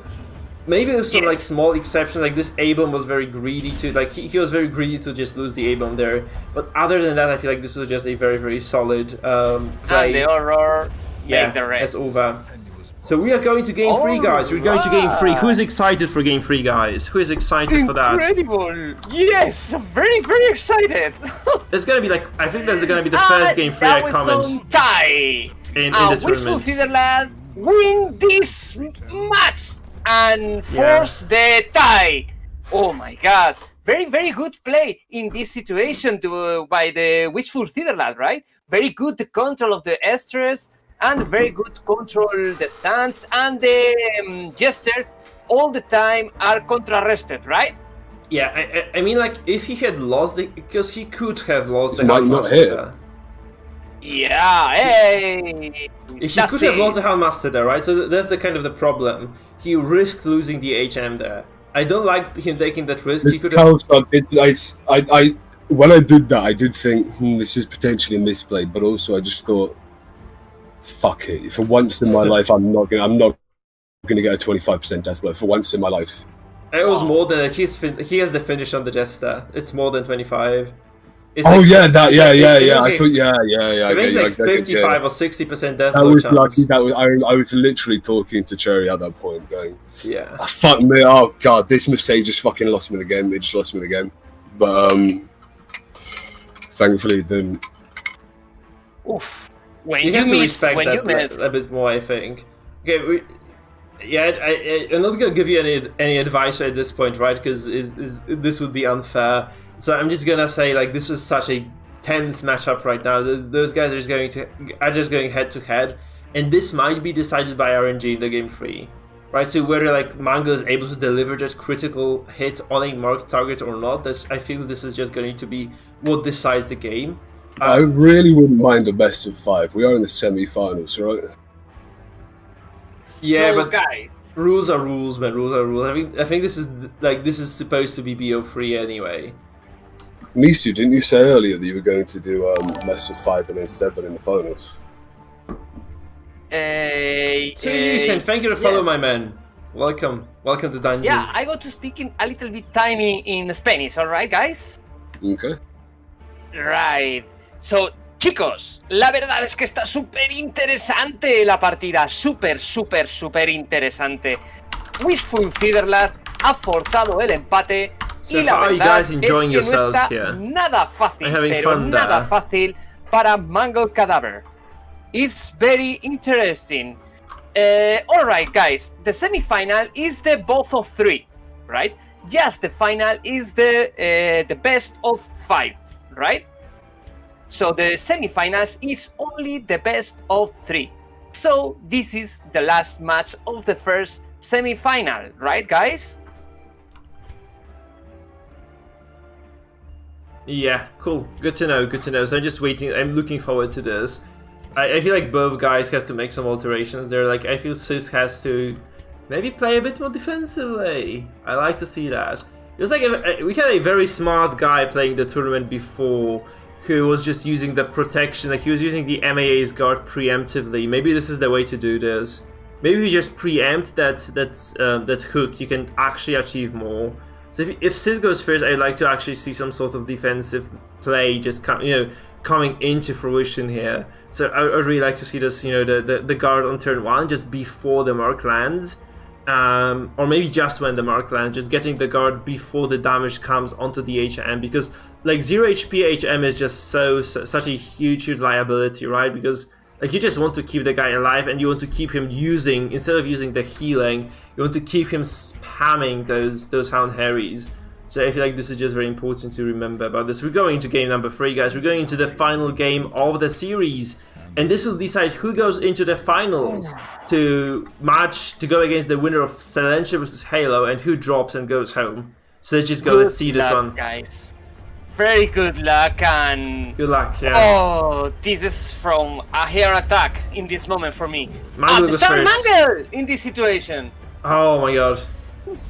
Maybe with some like small exceptions, like this A-bomb was very greedy to, like, he was very greedy to just lose the A-bomb there. But other than that, I feel like this was just a very solid play. And the horror, yeah, the rest. It's over. So we are going to Game 3, guys. We're going to Game 3. Who is excited for Game 3, guys? Who is excited for that? Incredible! Yes, very excited. It's gonna be like, I think that's gonna be the first Game 3 I comment tie. in the Wishful tournament. Netherlands win this match and force the tie. Oh my God! Very good play in this situation by the Wishful Netherlands, right? Very good control of the Estrus. And very good control the stance, and the Jester all the time are contrarrested, right? Yeah, I mean, like, if he had lost it, because he could have lost the might not hit. Yeah, hey! He could have lost the Houndmaster there, right? So that's the kind of the problem. He risked losing the HM there. I don't like him taking that risk. He could have... When I did that, I did think, this is potentially a misplay, but also I just thought, fuck it. For once in my life, I'm not gonna get a 25% death blow. For once in my life, it was more than he has the finish on the Jester. It's more than 25. It's I thought, I think it's like 55 or 60% death blow chance. Lucky. I was literally talking to Cherry at that point, going, yeah, fuck me. Oh god, this mistake just fucking lost me the game. It just lost me the game. But thankfully, it didn't. Oof. You have to respect that a bit more, I think. Okay, I'm not gonna give you any advice at this point, right? Because this would be unfair. So I'm just gonna say, like, this is such a tense matchup right now. Those guys are just going head to head, and this might be decided by RNG in the Game 3, right? So whether like Mango is able to deliver that critical hit on a marked target or not, I feel this is just going to be what decides the game. I really wouldn't mind a best of 5. We are in the semi-finals, right? Yeah, so, but guys, rules are rules, man. Rules are rules. I think this is supposed to be BO3 anyway. Misu, didn't you say earlier that you were going to do best of 5 and then 7 in the finals? So you said, thank you to follow my man. Welcome to Dungeon. Yeah, I got to speak in a little bit tiny in Spanish, alright, guys? Okay. Right. So, chicos, la verdad es que está súper interesante la partida. Súper interesante. Wishful Netherlands ha forzado el empate. So y la verdad es que no está here? nada fácil, pero fun nada fácil para Mango Cadaver. It's very interesting. Alright, guys, the semi-final is the both of 3, right? Just the final is the best of 5, right? So the semi-finals is only the best of 3. So this is the last match of the first semi-final, right, guys? Yeah, cool. Good to know. So I'm just waiting. I'm looking forward to this. I feel like both guys have to make some alterations there. Like, I feel Sis has to maybe play a bit more defensively. I like to see that. It was like we had a very smart guy playing the tournament before who was just using the protection. Like, he was using the MAA's guard preemptively. Maybe this is the way to do this. Maybe if you just preempt that hook, you can actually achieve more. So if Sis goes first, I'd like to actually see some sort of defensive play, just coming into fruition here. So I would really like to see this, you know, the guard on turn 1 just before the mark lands. Or maybe just when the mark lands, just getting the guard before the damage comes onto the HM, because like 0 HP HM is just such a huge liability, right? Because like you just want to keep the guy alive, and you want to keep him using, instead of using the healing, you want to keep him spamming those Hound Harries. So I feel like this is just very important to remember about this. We're going into game number 3, guys. We're going into the final game of the series. And this will decide who goes into the finals to go against the winner of Silentia versus Halo, and who drops and goes home. So let's just go, let's see this one. Guys. Very good luck, and... Good luck, yeah. Oh, this is from a hair attack in this moment for me. Mangle goes first. Mangle in this situation. Oh my god.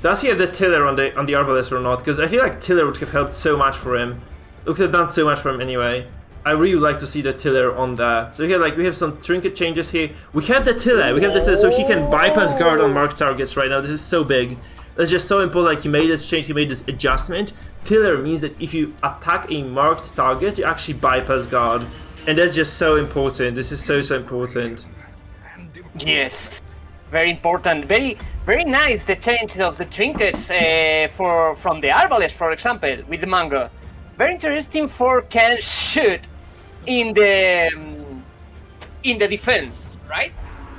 Does he have the Tiller on the Arbalest or not? Because I feel like Tiller would have helped so much for him. It would have done so much for him anyway. I really would like to see the Tiller on there. So here, like, we have some trinket changes here. We have the Tiller, so he can bypass guard on marked targets right now. This is so big. That's just so important. Like, he made this change, he made this adjustment. Tiller means that if you attack a marked target, you actually bypass guard. And that's just so important. This is so important. Yes. Very important. Very nice, the change of the trinkets from the Arbalest, for example, with the Mango. Very interesting for can shoot in the defense, right?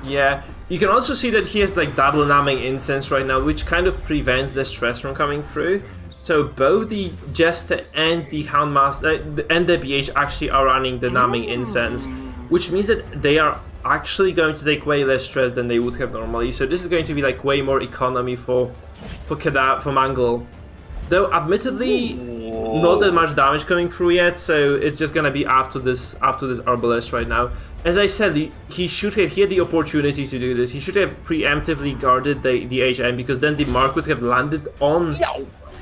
Yeah, you can also see that he has like double numbing incense right now, which kind of prevents the stress from coming through. So both the Jester and the Houndmaster and the BH actually are running the numbing incense, which means that they are actually going to take way less stress than they would have normally. So this is going to be like way more economy for Mangle. Though admittedly, not that much damage coming through yet, so it's just gonna be up to this Arbalest right now. As I said, he had the opportunity to do this. He should have preemptively guarded the HM, because then the mark would have landed on.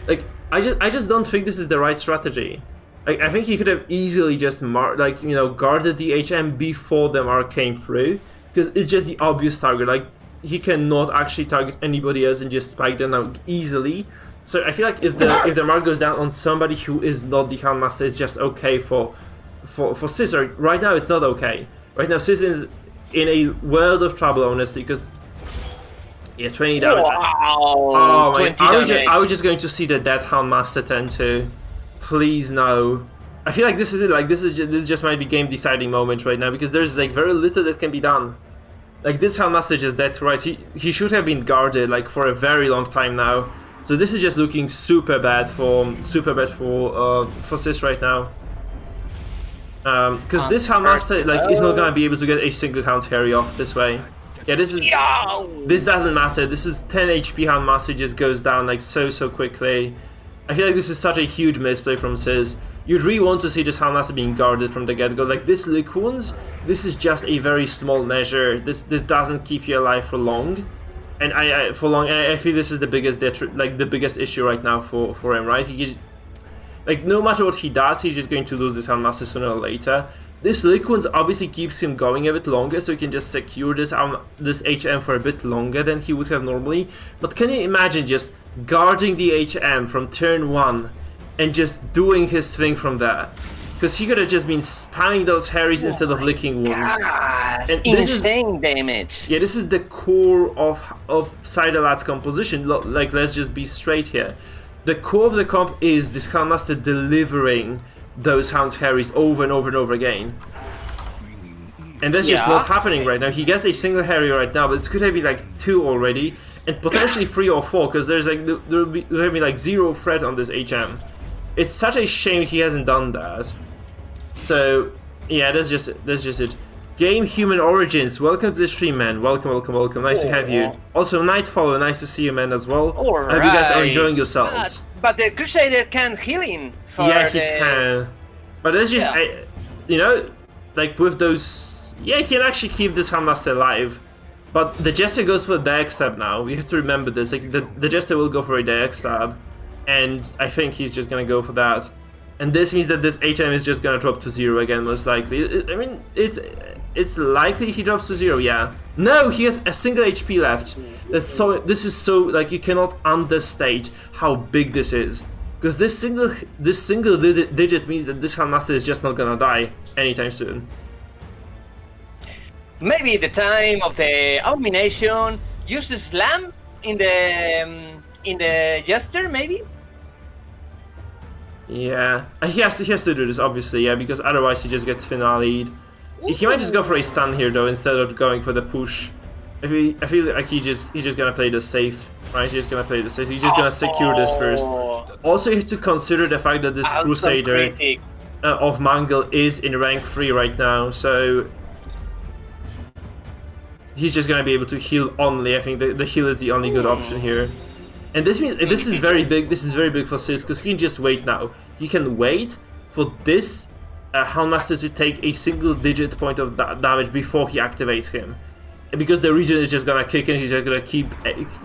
Like, I just don't think this is the right strategy. Like, I think he could have easily just guarded the HM before the mark came through, because it's just the obvious target. Like, he cannot actually target anybody else and just spike them out easily. So I feel like if the mark goes down on somebody who is not the Houndmaster, it's just okay for Scissor. Right now it's not okay. Right now Scissor is in a world of trouble, honestly, because 20 damage. Wow. Oh my! Are we just going to see the dead Houndmaster turn 2? Please no. I feel like this is it. Like this just might be game deciding moment right now, because there's like very little that can be done. Like this Houndmaster just dead to rights. He should have been guarded like for a very long time now. So this is just looking super bad for Sis right now. Because this Houndmaster is not gonna be able to get a single Hound Harry off this way. Yeah, this doesn't matter. This is 10 HP Houndmaster, just goes down like so quickly. I feel like this is such a huge misplay from Sis. You'd really want to see this Houndmaster being guarded from the get-go. Like this Lick Wounds, this is just a very small measure. This doesn't keep you alive for long. And I feel this is the biggest issue right now for him, right? Like no matter what he does, he's just going to lose this Houndmaster sooner or later. This Lick Wounds obviously keeps him going a bit longer, so he can just secure this HM for a bit longer than he would have normally. But can you imagine just guarding the HM from turn 1 and just doing his thing from there? Because he could have just been spamming those Harries instead of licking wounds. And insane damage. Yeah, this is the core of Sidelat's composition. Like, let's just be straight here. The core of the comp is this Houndmaster delivering those Hounds Harries over and over and over again. And that's just not happening right now. He gets a single Harry right now, but this could have been like 2 already, and potentially 3 or 4, because there's like there'll be like 0 threat on this HM. It's such a shame he hasn't done that. So yeah, that's just it. Game Human Origins, welcome to the stream, man. Welcome. Nice to have you. Also, Nightfollow, nice to see you, man, as well. Alright. I hope you guys are enjoying yourselves. But the Crusader can heal him. Yeah, he can. But that's just, like with those, he can actually keep this Houndmaster alive. But the Jester goes for the Direct Stab now. We have to remember this. Like the Jester will go for a Direct Stab, and I think he's just gonna go for that. And this means that this HM is just gonna drop to 0 again, most likely. I mean, it's likely he drops to 0. Yeah. No, he has a single HP left. This is so like you cannot understate how big this is. Because this single digit means that this Handmaster is just not gonna die anytime soon. Maybe the time of the abomination, use the slam in the jester, maybe. Yeah, he has to do this obviously, yeah, because otherwise he just gets finale'd. He might just go for a stun here though instead of going for the push. I feel like he's just gonna play this safe, right? He's just gonna play this safe. He's just gonna secure this first. Also, you have to consider the fact that this Crusader of Mangle is in rank 3 right now, so he's just gonna be able to heal only. I think the heal is the only good option here. And this means this is very big. This is very big for CEST because he can just wait now. He can wait for this Houndmaster to take a single-digit point of damage before he activates him, because the region is just gonna kick in. He's just gonna keep.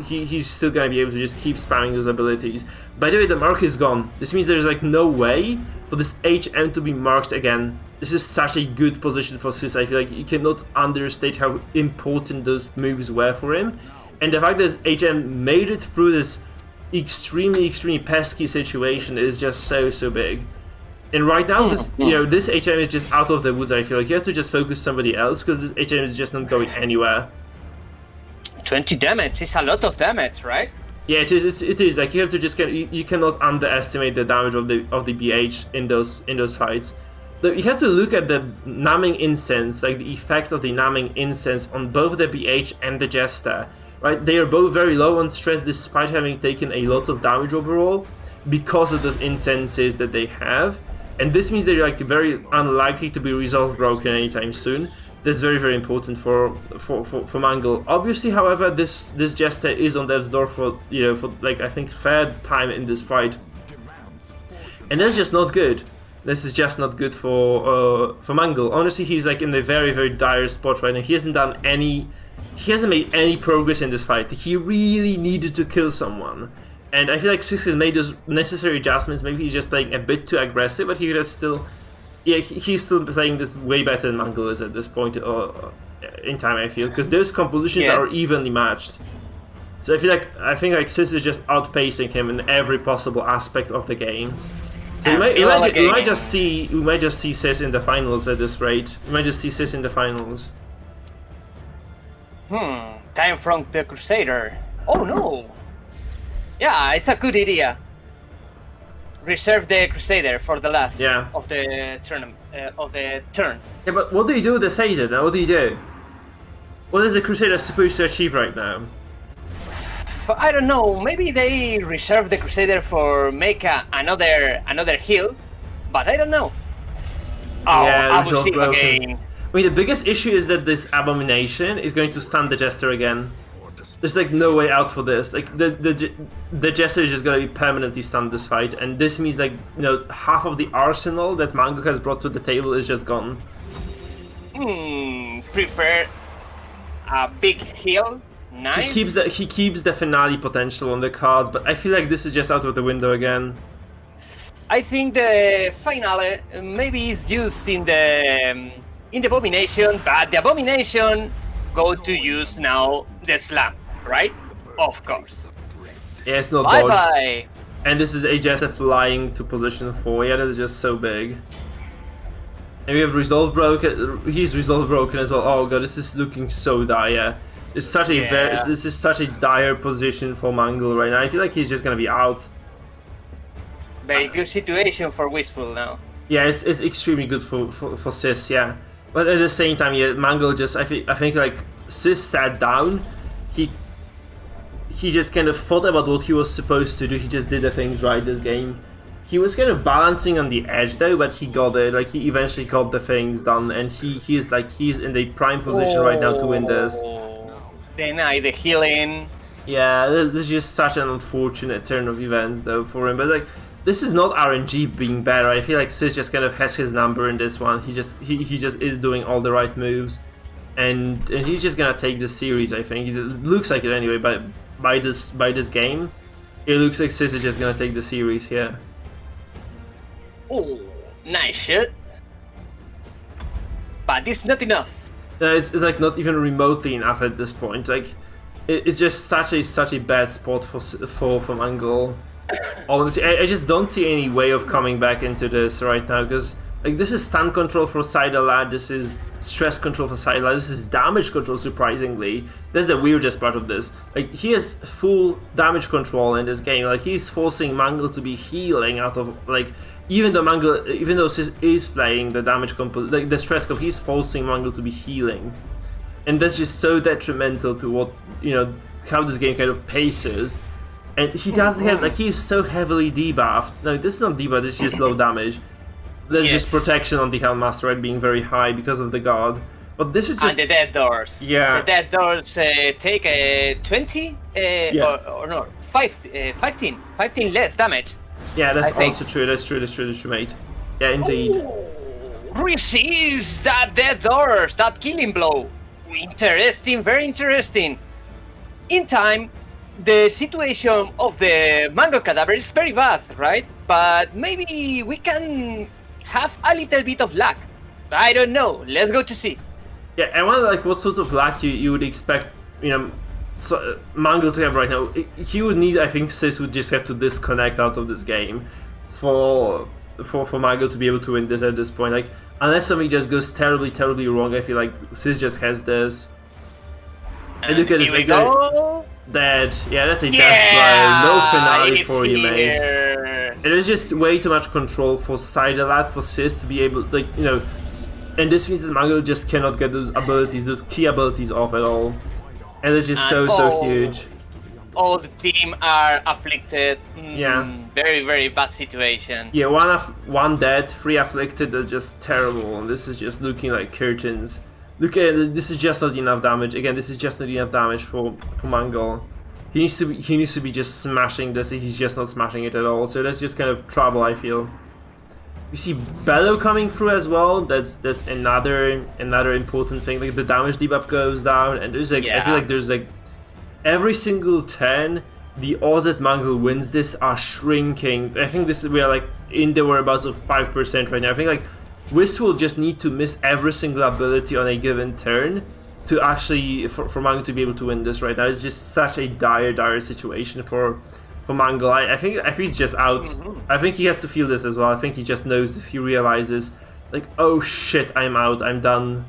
He's still gonna be able to just keep spamming those abilities. By the way, the mark is gone. This means there's like no way for this HM to be marked again. This is such a good position for CEST. I feel like you cannot understate how important those moves were for him. And the fact that HM made it through this extremely pesky situation is just so big. And right now, this HM is just out of the woods. I feel like you have to just focus somebody else because this HM is just not going anywhere. 20 damage is a lot of damage, right? Yeah, it is. It is like you have to just you cannot underestimate the damage of the BH in those fights. You have to look at the numbing incense, like the effect of the numbing incense on both the BH and the Jester. Right, they are both very low on stress despite having taken a lot of damage overall because of those incenses that they have, and this means they're like very unlikely to be resolve broken anytime soon. That's very important for Mangle. Obviously, however, this Jester is on death's door for like I think third time in this fight, and that's just not good. This is just not good for Mangle. Honestly, he's like in a very dire spot right now. He hasn't made any progress in this fight. He really needed to kill someone. And I feel like CEST has made those necessary adjustments. Maybe he's just playing a bit too aggressive, but he could have still... Yeah, he's still playing this way better than Mangle is at this point in time, I feel. Because those compositions are evenly matched. So I think CEST is just outpacing him in every possible aspect of the game. So we might just see CEST in the finals at this rate. We might just see CEST in the finals. Time from the Crusader. Oh no! Yeah, it's a good idea. Reserve the Crusader for the last of the tournament of the turn. Yeah, but what do you do with the Crusader now? What do you do? What is the Crusader supposed to achieve right now? I don't know. Maybe they reserve the Crusader for make another heal, but I don't know. Oh, yeah, I will see him again. I mean, the biggest issue is that this Abomination is going to stun the Jester again. There's like no way out for this. Like the Jester is just gonna be permanently stunned this fight, and this means like half of the arsenal that Mango has brought to the table is just gone. Prefer a big heal. Nice. He keeps the finale potential on the cards, but I feel like this is just out of the window again. I think the finale maybe is used in the Abomination, but the Abomination go to use now the slam, right? Of course. Yeah, it's not dodged. Bye. And this is a Jester flying to position 4. Yeah, that is just so big. And we have Resolve Broken. He's Resolve Broken as well. Oh god, this is looking so dire. It's such a this is such a dire position for Mangle right now. I feel like he's just gonna be out. Very good situation for Wishful now. Yeah, it's extremely good for CEST, yeah. But at the same time, yeah, Mangle just I think like CEST sat down. He just kind of thought about what he was supposed to do. He just did the things right this game. He was kind of balancing on the edge though, but he got it. Like he eventually got the things done, and he's in the prime position right now to win this. Deny the healing. Yeah, this is just such an unfortunate turn of events though for him. But like, this is not RNG being better. I feel like CEST just kind of has his number in this one. He just is doing all the right moves, and he's just gonna take this series. I think it looks like it anyway. But by this game, it looks like CEST is just gonna take the series here. Oh, nice shot. But it's not enough. It's like not even remotely enough at this point. Like, it's just such a bad spot for Mangle. honestly, I just don't see any way of coming back into this right now, because like this is stun control for Sidelad, this is stress control for Sidelad, this is damage control. Surprisingly, that's the weirdest part of this. Like he has full damage control in this game. Like he's forcing Mangle to be healing out of like even though Sis is playing the damage comp, like the stress comp, he's forcing Mangle to be healing, and that's just so detrimental to what how this game kind of paces. And he doesn't have, like, he's so heavily debuffed. No, this is not debuff, this is just low damage. There's just protection on the Hellmaster, right, being very high because of the god. But this is just... And the dead doors. Yeah. The dead doors take 20 or no, 15 less damage. Yeah, that's also true, that's true, mate. Yeah, indeed. Receives that dead doors, that killing blow. Interesting, very interesting. In time, the situation of the Mango Cadaver is very bad, right? But maybe we can have a little bit of luck. I don't know. Let's go to see. Yeah, I wonder like what sort of luck you would expect, Mango to have right now. He would need, I think, Sis would just have to disconnect out of this game for Mango to be able to win this at this point. Like, unless something just goes terribly, terribly wrong, I feel like Sis just has this. And look at this. Here we go. Dead. Yeah, that's a death blow. No finale for you, mate. Here. It is just way too much control for Sidelat, for Sis to be able, like, and this means that Mango just cannot get those abilities, those key abilities off at all. And it's just so huge. All the team are afflicted. Yeah. Very, very bad situation. Yeah, one dead, 3 afflicted, that's just terrible. And this is just looking like curtains. Look at it, this is just not enough damage. Again, this is just not enough damage for Mango. He needs to be just smashing this. He's just not smashing it at all. So that's just kind of trouble, I feel. You see Bellow coming through as well. That's another important thing. Like the damage debuff goes down, and there's like I feel like there's like every single turn the odds that Mango wins this are shrinking. I think we are like in the whereabouts of 5% right now. I think like Whis will just need to miss every single ability on a given turn to actually for Mango to be able to win this right now. It's just such a dire situation for Mango. I think he's just out. I think he has to feel this as well. I think he just knows this. He realizes, like, oh shit, I'm out. I'm done.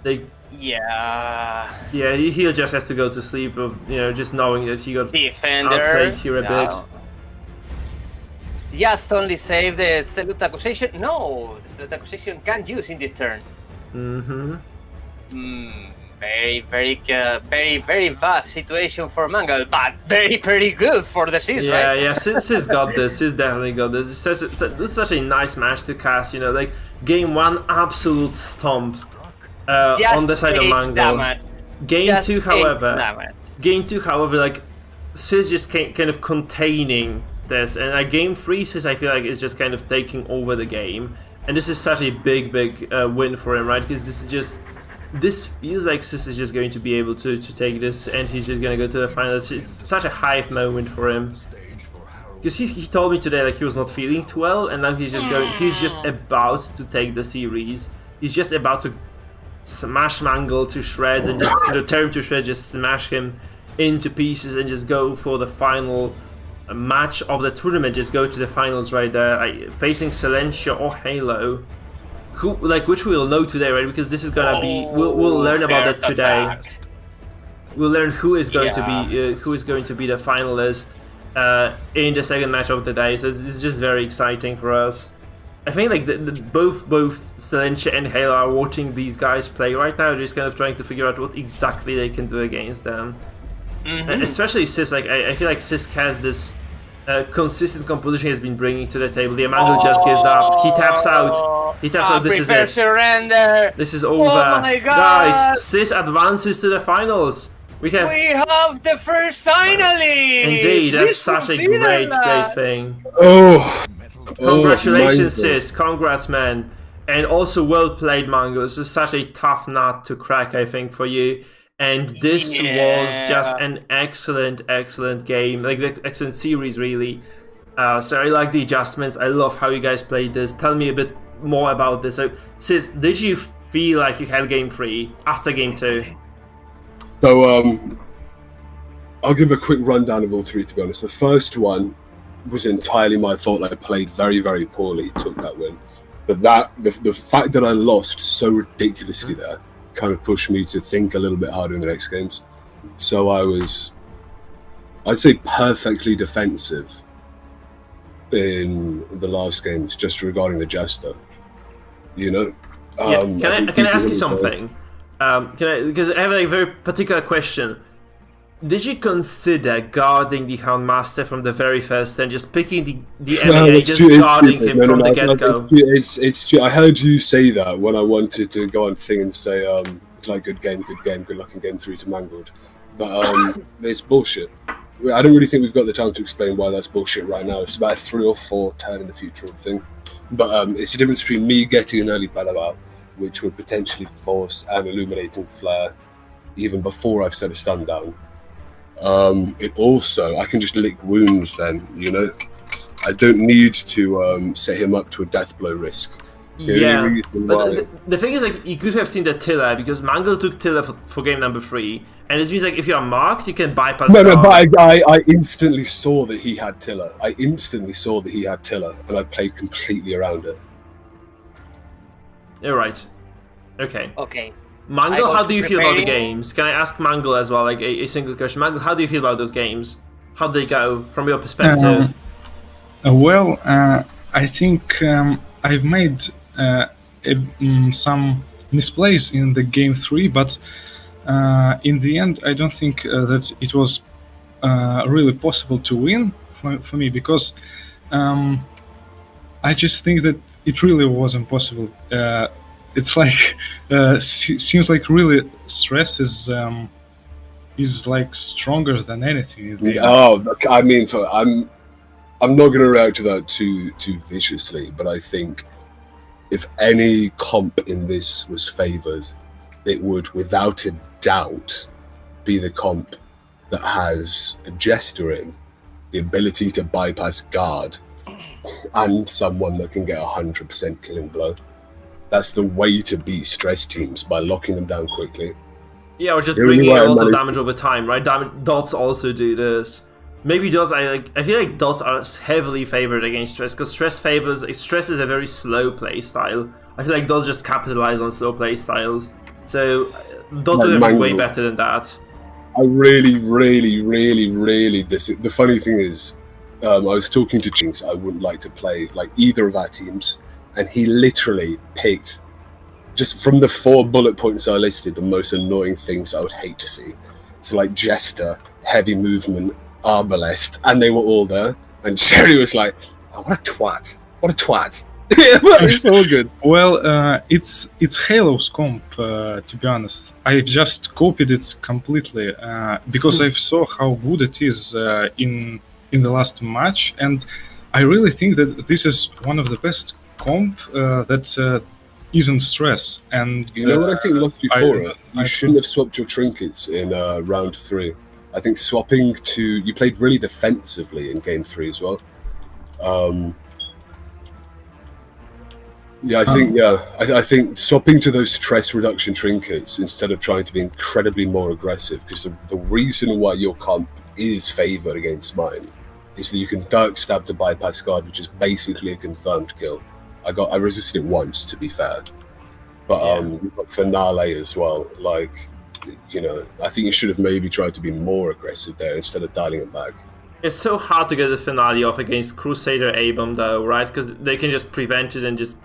Like, yeah, he'll just have to go to sleep. Just knowing that he got outplayed here a bit. Just only save the Salute Accusation. No, the Salute Accusation can't use in this turn. Very, very good. Very, very bad situation for Mango, but very, very good for the Sis, right? Yeah, Sis got this. Sis definitely got this. This is such a nice match to cast, like game 1, absolute stomp on the side of Mango. Damage. Game 2, however, like Sis just kind of containing this, and game 3, Sis I feel like is just kind of taking over the game, and this is such a big win for him, right? Because this feels like Sis is just going to be able to take this, and he's just going to go to the finals. It's such a hype moment for him. Because he told me today like he was not feeling too well, and now he's just about to take the series. He's just about to smash Mangle to shreds and just tear him to shreds, just smash him into pieces and just go for the final match of the tournament. Just go to the finals right there, facing Silentia or Halo. Which we'll know today, right? Because this is gonna be we'll learn about that today. We'll learn who is going to be the finalist in the second match of the day. So it's just very exciting for us. I think like both Silentia and Halo are watching these guys play right now, just kind of trying to figure out what exactly they can do against them. And especially Sis, like I feel like Sis has this consistent composition he has been bringing to the table. The Mango just gives up. He taps out. This is it. Surrender. This is over. Oh my God. Guys, Sis advances to the finals. We have the first finalist. Indeed, that's such a great thing. Congratulations, Sis. Congrats, man. And also well played, Mango. This is such a tough nut to crack, I think, for you. And this was just an excellent game, like the excellent series, really. So I like the adjustments. I love how you guys played this. Tell me a bit more about this. So, Sis, did you feel like you had game 3 after game 2? So, I'll give a quick rundown of all 3, to be honest. The first one, was entirely my fault. I played very, very poorly, took that win. But the fact that I lost so ridiculously there kind of pushed me to think a little bit harder in the next games. So I was, I'd say, perfectly defensive in the last games, just regarding the Jester. You know? Can I ask you something? Because I have a very particular question. Did you consider guarding the Houndmaster from the very first and just picking the enemy and just guarding him from the get-go? It's true. I heard you say that when I wanted to go on thing and say, like, good game, good luck in game 3 to Mangled. But it's bullshit. I don't really think we've got the time to explain why that's bullshit right now. It's about a 3 or 4 turn in the future thing. But it's the difference between me getting an early battle out, which would potentially force an illuminating flare even before I've set a stun down. It also, I can just lick wounds then, you know? I don't need to set him up to a death blow risk. But the thing is, like, you could have seen the Tiller, because Mangle took Tiller for game number 3, and it means, like, if you are marked, you can bypass. No, but I instantly saw that he had Tiller. And I played completely around it. You're right. Okay. Okay. Mangle, how do you feel about the games? Can I ask Mangle as well, like a single question? Mangle, how do you feel about those games? How do they go from your perspective? I think I've made some misplays in the game 3, but in the end, I don't think that it was really possible to win for me, because I just think that it really wasn't possible. It's like seems like really stress is like stronger than anything in the end. I mean, I'm not going to react to that too viciously, but I think if any comp in this was favoured, it would, without a doubt, be the comp that has a Jester in, the ability to bypass guard, and someone that can get 100% killing blow. That's the way to beat stress teams, by locking them down quickly. Yeah, or just bringing a lot of damage over time, right? Dots also do this. Maybe dots. I feel like dots are heavily favored against stress, because stress is a very slow play style. I feel like dots just capitalize on slow play styles. So dot would have been way better than that. I really. The funny thing is, I was talking to Jinx. I wouldn't like to play like either of our teams. And he literally picked, just from the 4 bullet points I listed, the most annoying things I would hate to see. So like Jester, heavy movement, Arbalest, and they were all there. And Sherry was like, oh, what a twat. It's so good. Well, it's Halo's comp, to be honest. I've just copied it completely because I saw how good it is in the last match, and I really think that this is one of the best comp that isn't stress. And you know what I think lost you for it? You shouldn't have swapped your trinkets in round 3. I think swapping to, you played really defensively in game 3 as well. I think swapping to those stress reduction trinkets instead of trying to be incredibly more aggressive, because the reason why your comp is favoured against mine is that you can Dark Stab to bypass guard, which is basically a confirmed kill. I resisted it once, to be fair, but you've got Finale as well. Like, you know, I think you should have maybe tried to be more aggressive there instead of dialing it back. It's so hard to get the Finale off against Crusader A-Bomb, though, right? Because they can just prevent it and just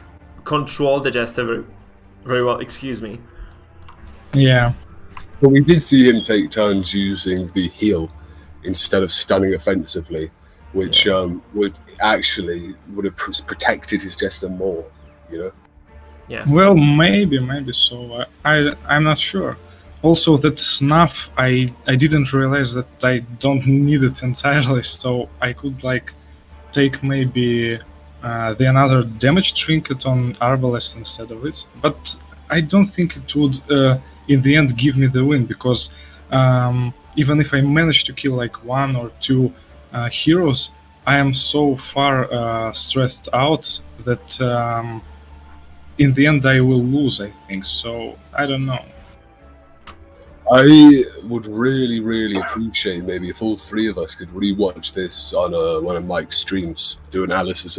control the Jester very, very well. Excuse me. Yeah. But we did see him take turns using the heal instead of stunning offensively, which would have protected his Jester more, you know? Yeah. Well, maybe so. I'm not sure. Also, that snuff, I didn't realize that I don't need it entirely, so I could like take maybe the another damage trinket on Arbalest instead of it. But I don't think it would in the end give me the win, because even if I manage to kill like 1 or 2 heroes, I am so far stressed out that in the end I will lose, I think. So I don't know. I would really appreciate maybe if all three of us could rewatch this on one of Mike's streams, do analysis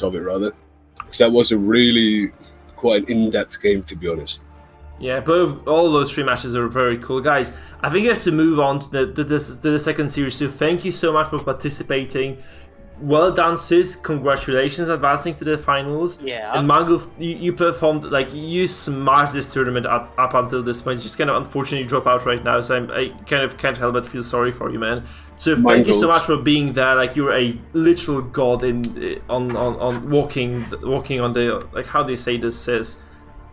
of it rather, because that was a really quite an in-depth game, to be honest. Yeah, both all those 3 matches are very cool, guys. I think you have to move on to the second series. So thank you so much for participating. Well done, Sis. Congratulations, advancing to the finals. Yeah. And Mango, you performed, like, you smashed this tournament up until this point. It's just kind of unfortunate you drop out right now, so I kind of can't help but feel sorry for you, man. So thank you so much for being there. Like, you're a literal god on walking on the, like, how do you say this, Sis?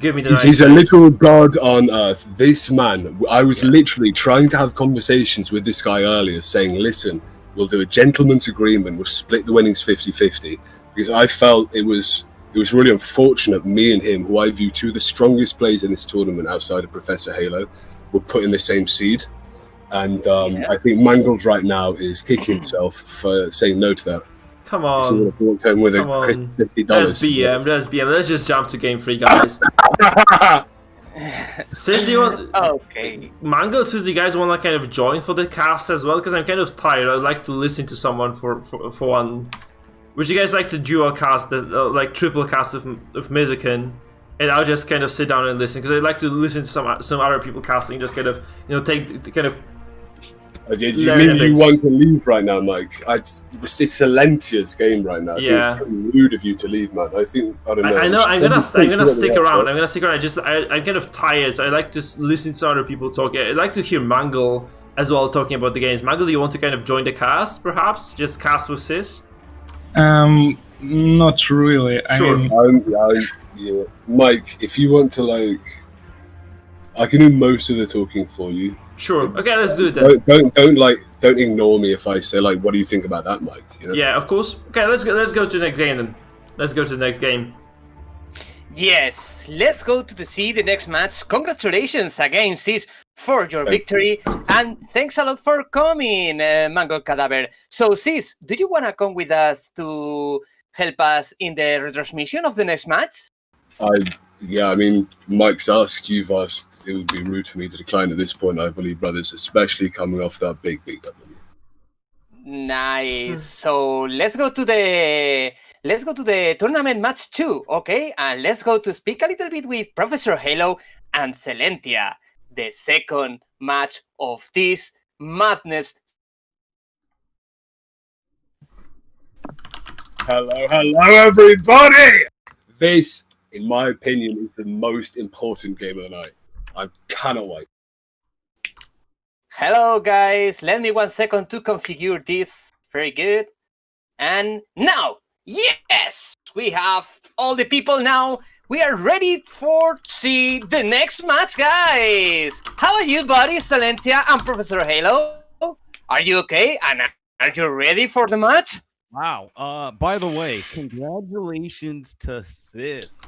Give me the He's a literal god on earth. This man, I was literally trying to have conversations with this guy earlier, saying, listen, we'll do a gentleman's agreement, we'll split the winnings 50-50, because I felt it was really unfortunate me and him, who I view two of the strongest players in this tournament outside of Professor Halo, were put in the same seed. And I think Mangold right now is kicking himself for saying no to that. Come on. So walked home with Come on. $50. Let's BM. Let's just jump to game 3, guys. Sis, do you want... Okay. Mango, Sis, do you guys want to kind of join for the cast as well? Because I'm kind of tired. I'd like to listen to someone for one. Would you guys like to dual cast, like triple cast of Misukun? And I'll just kind of sit down and listen, because I'd like to listen to some other people casting, just kind of, take kind of... You mean you want to leave right now, Mike? It's Silentia's game right now. Yeah. It's rude of you to leave, man. I don't know. I know. I'm gonna stick around. I'm kind of tired. So I like to listen to other people talk. I'd like to hear Mangle as well talking about the games. Mangle, do you want to kind of join the cast, perhaps? Just cast with Sis? Not really. Sure. Yeah. Mike, if you want to, like, I can do most of the talking for you. Sure. Okay, let's do it then. Don't ignore me if I say, like, what do you think about that, Mike? You know? Yeah, of course. Okay, let's go to the next game then. Let's go to the next game. Yes, let's go to see the next match. Congratulations again, Sis, for your victory, and thanks a lot for coming, Mango Cadaver. So, Sis, do you want to come with us to help us in the retransmission of the next match? Yeah, I mean, Mike's asked, you've asked. It would be rude for me to decline at this point, I believe, brothers, especially coming off that big W. Nice. So let's go to the tournament match 2, okay? And let's go to speak a little bit with Professor Halo and Silentia, the second match of this madness. Hello, everybody! This, in my opinion, is the most important game of the night. I cannot wait. Hello, guys. Let me 1 second to configure this. Very good. And now, yes, we have all the people now. We are ready for see the next match, guys. How are you, buddy, Silentia and Professor Halo? Are you okay? And are you ready for the match? Wow. By the way, congratulations to Sis.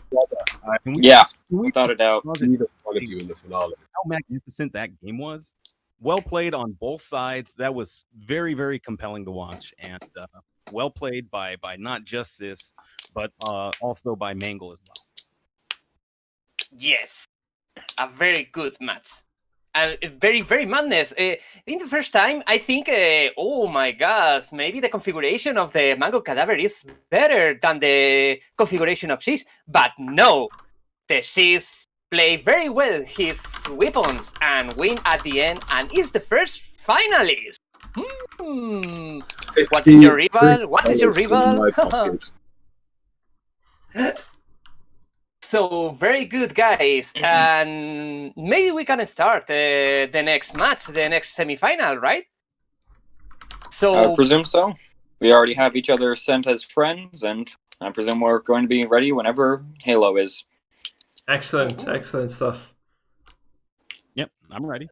Without a doubt. Neither one of you in the finale. How magnificent that game was. Well played on both sides. That was very, very compelling to watch. And well played by not just Sis, but also by Mangle as well. Yes. A very good match. Very, very madness. In the first time, I think, oh my gosh, maybe the configuration of the Mango Cadaver is better than the configuration of Sis. But no, the Sis play very well his weapons and win at the end and is the first finalist. What is your rival? What is your rival? So, very good, guys. And maybe we can start the next match, the next semifinal, right? So, I presume so. We already have each other sent as friends, and I presume we're going to be ready whenever Halo is. Excellent stuff. Yep, I'm ready.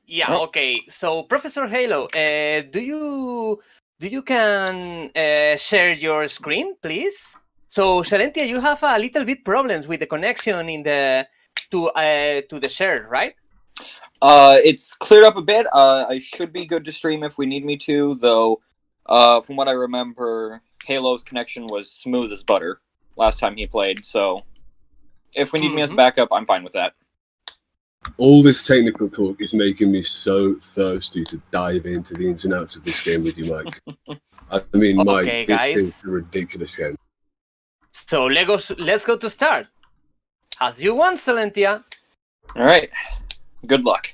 Yeah, okay. So, Professor Halo, do you can share your screen, please? So, Silentia, you have a little bit problems with the connection in the to the share, right? It's cleared up a bit. I should be good to stream if we need me to, though. From what I remember, Halo's connection was smooth as butter last time he played. So, if we need me as a backup, I'm fine with that. All this technical talk is making me so thirsty to dive into the ins and outs of this game with you, Mike. I mean, Mike, Okay, this guys. is a ridiculous game. So let's go to start. As you want, Silentia. All right. Good luck.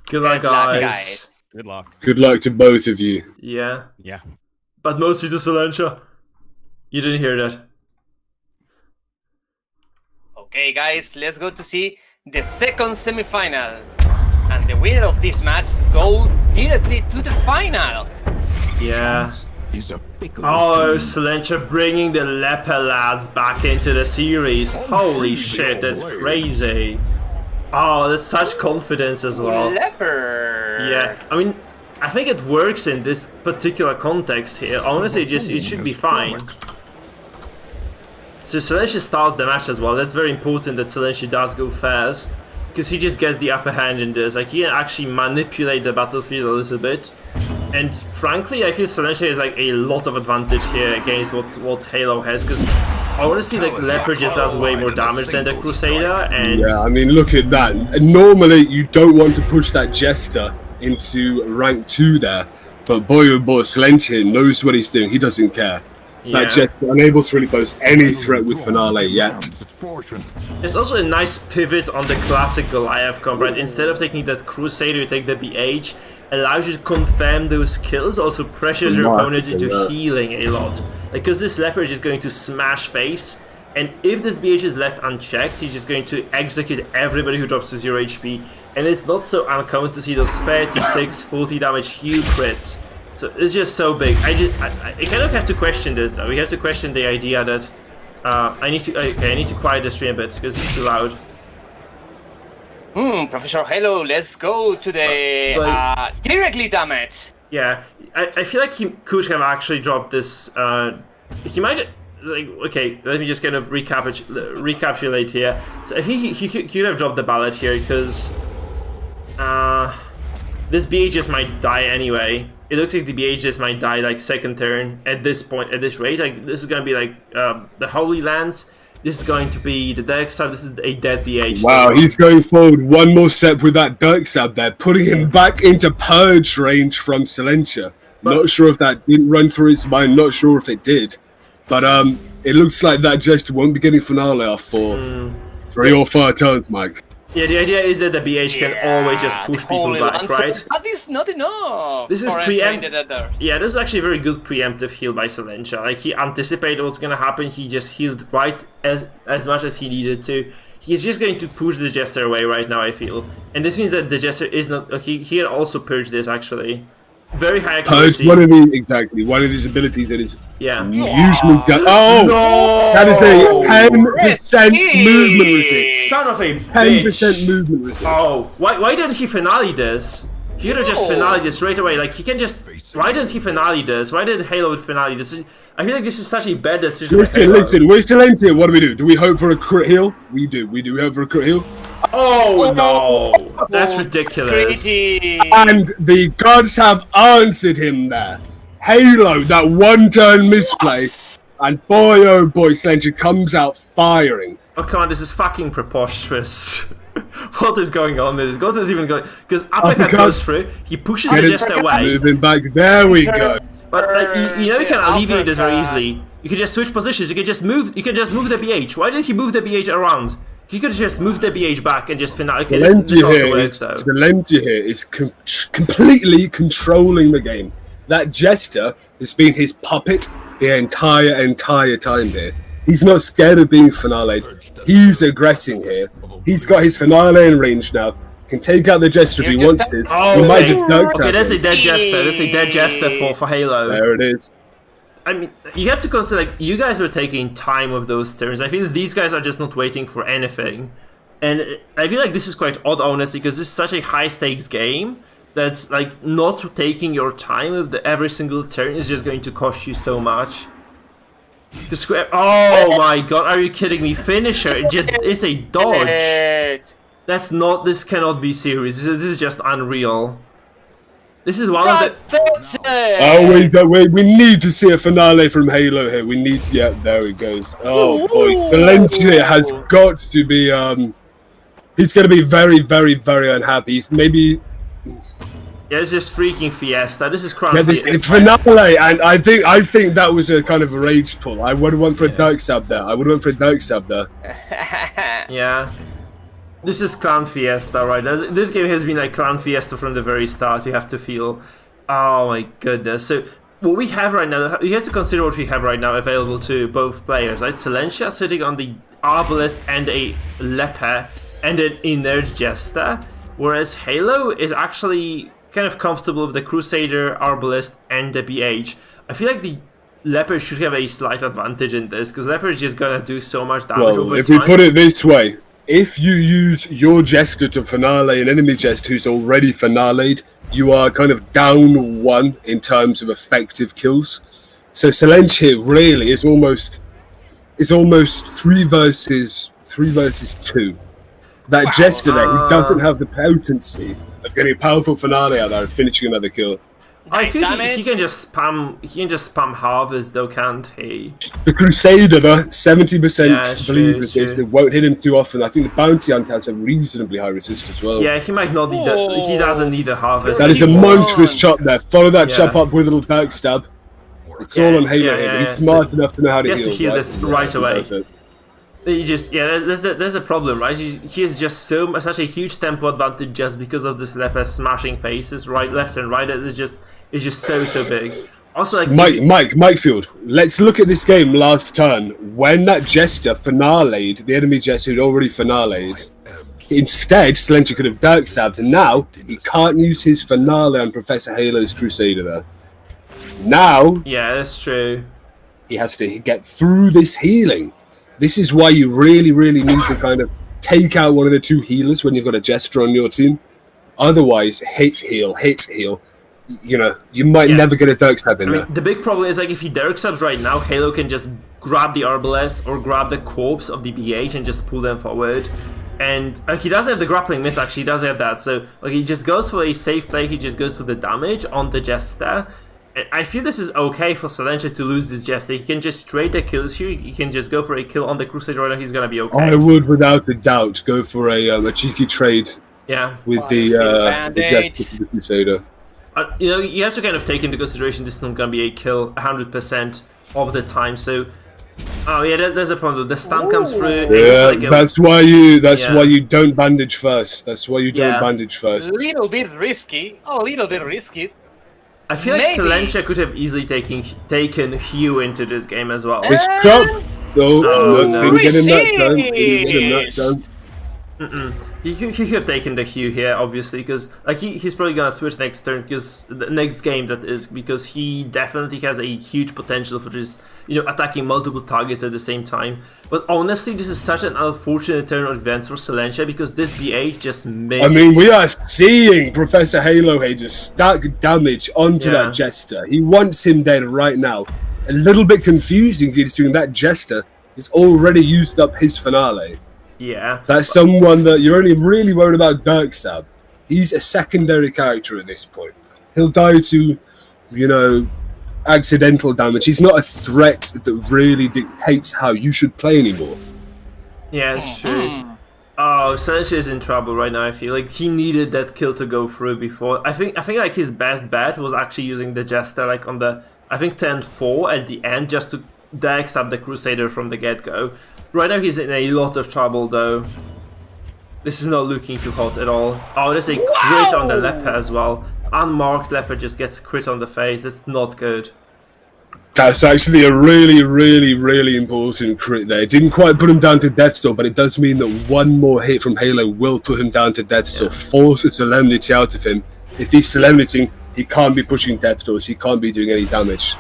Good luck, Good luck, guys. Good luck. Good luck to both of you. Yeah. Yeah. But mostly to Silentia. You didn't hear that. Okay, guys, let's go to see the second semifinal. And the winner of this match go directly to the final. Yeah. Is a fickle Oh, being. Silentia bringing the Leper lads back into the series. Holy shit, that's crazy. Oh, there's such confidence as well. Leper. Yeah, I mean, I think it works in this particular context here. Honestly, it should be fine. So Silentia starts the match as well. That's very important that Silentia does go first, because he just gets the upper hand in this. Like, he can actually manipulate the battlefield a little bit. And frankly, I feel Silentia has like a lot of advantage here against what Halo has, because honestly, like, Leper just does way more damage than the Crusader, and Yeah, I mean, look at that. And normally, you don't want to push that Jester into rank 2 there, but boy oh boy, Silentia knows what he's doing. He doesn't care. yeah. That Jester unable to really pose any threat with Finale yet. There's also a nice pivot on the classic Goliath comp, right? Instead of taking that Crusader, you take the BH, allows you to confirm those kills, also pressures your opponent into healing a lot. Like, because this Leper is just going to smash face, and if this BH is left unchecked, he's just going to execute everybody who drops to 0 HP, and it's not so uncommon to see those 36, 40 damage huge crits. So it's just so big. I kind of have to question this though. We have to question the idea that I need to quiet the stream a bit because it's too loud. Professor Halo, let's go to the directly damage. Yeah, I feel like he could have actually dropped this. He might, like, okay, let me just kind of recapitulate here. So I think he could have dropped the ballot here because this BH just might die anyway. It looks like the BH just might die like second turn at this point, at this rate. Like, this is gonna be like the Holy Lands. This is going to be the Dirk Stab. This is a dead BH. Wow, he's going forward one more step with that Dirk Stab there, putting him back into Purge range from Silentia. Not sure if that didn't run through his mind, not sure if it did. But it looks like that Jester won't be getting Finale off for 3 or 4 turns, Mike. Yeah, the idea is that the BH can always just push people back, right? But it's not enough. This is for entering the Nether. Yeah, this is actually a very good preemptive heal by Silentia. Like, he anticipated what's gonna happen, he just healed right as much as he needed to. He's just going to push the Jester away right now, I feel. And this means that the Jester is not... he can also purge this, actually. Very high accuracy. Purge, one of his abilities that is Yeah. usually done. Oh! No! That is a 10% movement resist. Son of a 10% bitch! movement resist. Oh, why didn't he finale this? He could have just finale this straight away. Like, he can just... Why didn't he finale this? Why did Halo finale this? I feel like this is such a bad decision. Listen, we're still into it. What do? Do we hope for a crit heal? We do. We do hope for a crit heal. Oh no! That's ridiculous. Crazy. And the gods have answered him there. Halo, that one-turn misplay. And boy, oh boy, Silentia comes out firing. Oh come on, this is fucking preposterous. What is going on with this? What is even going? Because uppercut goes through, he pushes the Jester away. Moving back, there we go. But like, you know, you can alleviate this very easily. You can just switch positions. You can just move the BH. Why did he move the BH around? He could have just moved the BH back and just finale. Okay, this also works though. Silentia here is completely controlling the game. That Jester has been his puppet the entire time here. He's not scared of being finale'd. He's aggressing here. He's got his finale in range now. Can take out the Jester if he wants to. Oh, he might just okay, that's a dead Jester. That's a dead Jester for Halo. There it is. I mean, you have to consider, like, you guys are taking time with those turns. I feel these guys are just not waiting for anything. And I feel like this is quite odd, honestly, because this is such a high-stakes game that's, like, not taking your time with every single turn is just going to cost you so much. Oh my god, are you kidding me? Finisher, it's a dodge. This cannot be serious. This is just unreal. This is one of the... Oh, we need to see a finale from Halo here. We need to... Yeah, there it goes. Oh, boy. Silentia has got to be He's going to be very, very, very unhappy. He's maybe... Yeah, it's just freaking Fiesta. This is Crown Yeah, this Fiesta. finale, and I think that was a kind of a rage pull. I would have went for a Dirk stab there. Yeah. This is Clan Fiesta, right? This game has been like Clan Fiesta from the very start, you have to feel. Oh my goodness. So, what we have right now, you have to consider what we have right now available to both players, right? Silentia sitting on the Arbalest and a Leper and an Inert Jester, whereas Halo is actually kind of comfortable with the Crusader, Arbalest, and the BH. I feel like the Leper should have a slight advantage in this, because Leper is just gonna do so much damage over if time. we put it this way, if you use your Jester to finale an enemy Jester who's already finaleed, you are kind of down 1 in terms of effective kills. So Silentia really is almost 3 versus 2. That Jester there, he doesn't have the potency of getting a powerful finale out there and finishing another kill. I think he can just spam harvest though, can't he? The Crusader though, 70% Yeah, believe true, with this, true. it won't hit him too often. I think the Bounty Hunter has a reasonably high resist as well. Yeah, he might not need he doesn't need a harvest. That is a monstrous chop there. Follow that Yeah. chop up with a little Dark Stab. It's all on Halo here. He's smart enough to know how to he has heal. to heal this right He away. does it. You just there's a problem, right? He has just such a huge tempo advantage just because of this Leper smashing faces right, left, and right. It's just so big. Also, like Mikefield. Let's look at this game last turn. When that Jester finale'd, the enemy Jester who'd already finale'd, instead Silentia could have Dark Stabbed, and now he can't use his finale on Professor Halo's Crusader there. Now, yeah, that's true. he has to get through this healing. This is why you really, really need to kind of take out one of the 2 healers when you've got a Jester on your team. Otherwise, hit, heal. You know, you might never get a Dirk Stab in there. The big problem is, like, if he Dirk Stabs right now, Halo can just grab the Arbalest or grab the corpse of the BH and just pull them forward. And he doesn't have the grappling miss, actually, he does have that. So, like, he just goes for a safe play, he just goes for the damage on the Jester. I feel this is okay for Silentia to lose this Jester. He can just trade the kills here. He can just go for a kill on the Crusader right now. He's gonna be okay. I would, without a doubt, go for a cheeky trade with the Jester to the Crusader. You know, you have to kind of take into consideration this is not gonna be a kill 100% of the time. So, oh yeah, there's a problem. The stun comes through. Yeah, like that's why you don't bandage first. That's why you don't bandage first. A little bit risky. I feel like Maybe. Silentia could have easily taken Hugh into this game as well. It's chop. No, no. didn't get him that time. He could have taken the Hugh here, obviously, because like he's probably gonna switch next turn, because the next game that is, because he definitely has a huge potential for just attacking multiple targets at the same time. But honestly, this is such an unfortunate turn of events for Silentia, because this BH just missed. I mean, we are seeing Professor Halo here just stack damage onto that Jester. He wants him dead right now. A little bit confusing considering that Jester has already used up his finale. Yeah. That's someone that you're only really worried about Dirk Stab. He's a secondary character at this point. He'll die to, accidental damage. He's not a threat that really dictates how you should play anymore. Yeah, it's true. Oh, Silentia is in trouble right now, I feel. Like, he needed that kill to go through before. I think like his best bet was actually using the Jester, like on the, I think 10-4 at the end, just to Dirk Stab the Crusader from the get-go. Right now he's in a lot of trouble though. This is not looking too hot at all. Oh, there's a crit on the Leper as well. Unmarked Leper just gets crit on the face. That's not good. That's actually a really, really, really important crit there. It didn't quite put him down to death still, but it does mean that one more hit from Halo will put him down to death still. Force a solemnity out of him. If he's solemnitying, he can't be pushing death stores. He can't be doing any damage.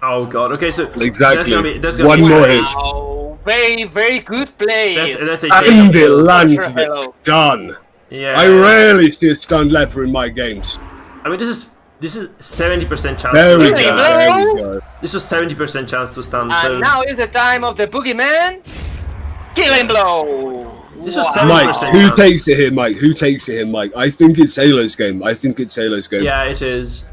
Oh god. Okay, so exactly that's gonna one be more hit. Oh, very, very good play. That's a And it kill. lands Sure, the Halo. stun. Yeah. I rarely see a stunned Leper in my games. I mean, this is 70% chance. There we to go. stun. There we go. This was 70% chance to stun. So And now is the time of the boogeyman. Killing blow. this was Wow. 70% Mike, chance. who takes it here, Mike? Who takes it here, Mike? I think it's Halo's game. Yeah, it is.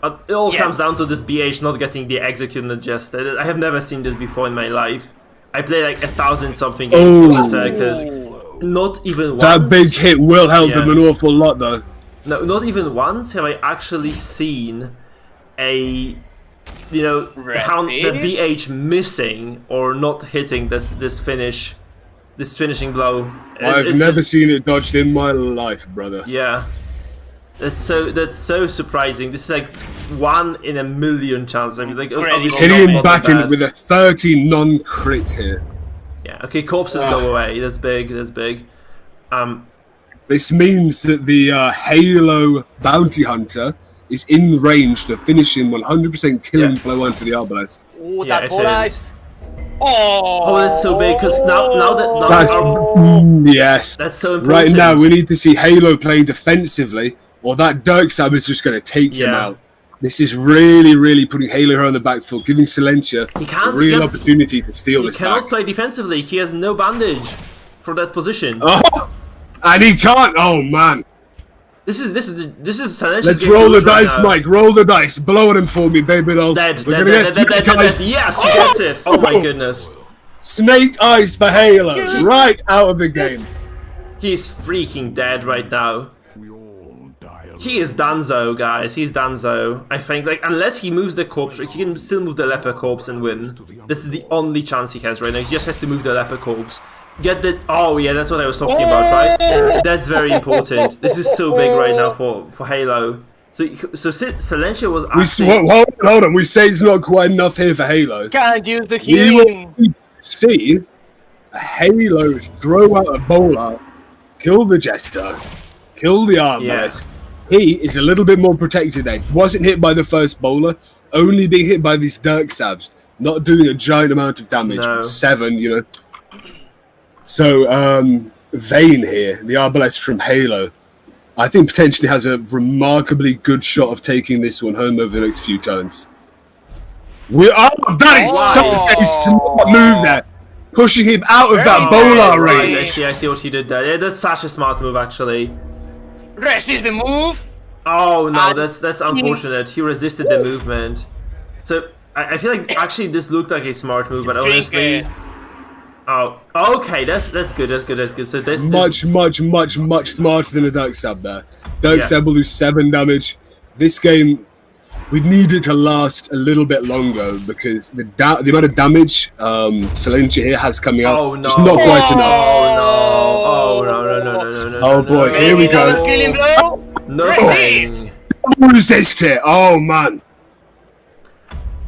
It all Yes. comes down to this BH not getting the executed Jester. I have never seen this before in my life. I play like 1,000 something games for the Circus. not even once. That big hit will help them Yeah. an awful lot, though. No, not even once have I actually seen a, you know, the BH missing or not hitting this finishing blow. I've never seen it dodged in my life, brother. Yeah, that's so surprising. This is like 1 in a million chance. I mean, like Hitting him back in with a 30 non-crit hit. Yeah. Okay, corpses go away. That's big. That's big. This means that the Halo bounty hunter is in range to finish him 100% killing blow onto the arbalest. Oh, Yeah, that it bola is. is... Oh, Oh, that's so big because now That's, yes. that's so important. Right now, we need to see Halo playing defensively, or that Dirk Stab is just going to take him out. This is really, really putting Halo here on the back foot, giving Silentia a real opportunity to steal this back. He cannot play defensively. He has no bandage for that position. Oh, and he can't. Oh man. This is Silentia's Let's game roll the right dice, now. Mike. Roll the dice. Blow at him for me, baby doll. Dead. We're gonna get Snake Eyes. Yes, he gets it. Oh my goodness. Snake Eyes for Halo. Right out of the game. He's freaking dead right now. He is Danzo, guys. He's Danzo. I think, like, unless he moves the corpse, he can still move the leper corpse and win. This is the only chance he has right now. He just has to move the leper corpse. Get the... Oh, yeah, that's what I was talking about, right? That's very important. This is so big right now for Halo. So Silentia was actually... Hold on. We say it's not quite enough here for Halo. can't use the We healing. will see a Halo throw out a bowler, kill the Jester, kill the Arbalest. He is a little bit more protected there. Wasn't hit by the first bowler, only being hit by these Dirk Stabs. Not doing a giant amount of damage. No. 7, you know. So, Vayne here, the Arbalest from Halo, I think potentially has a remarkably good shot of taking this one home over the next few turns. That is such a smart move there. Pushing him out of that bowler range. I see what he did there. Yeah, that's such a smart move, actually. Resist the move. Oh no, that's unfortunate. He resisted the movement. So I feel like actually this looked like a smart move, but honestly, oh, okay, that's good. So this much smarter than a Dirk Stab there. Dirk Stab will do 7 damage. This game, we need it to last a little bit longer because the amount of damage Silentia here has coming out just not quite enough. Oh no. Oh boy, here we go. Killing blow. Nothing. Resist it. Oh man.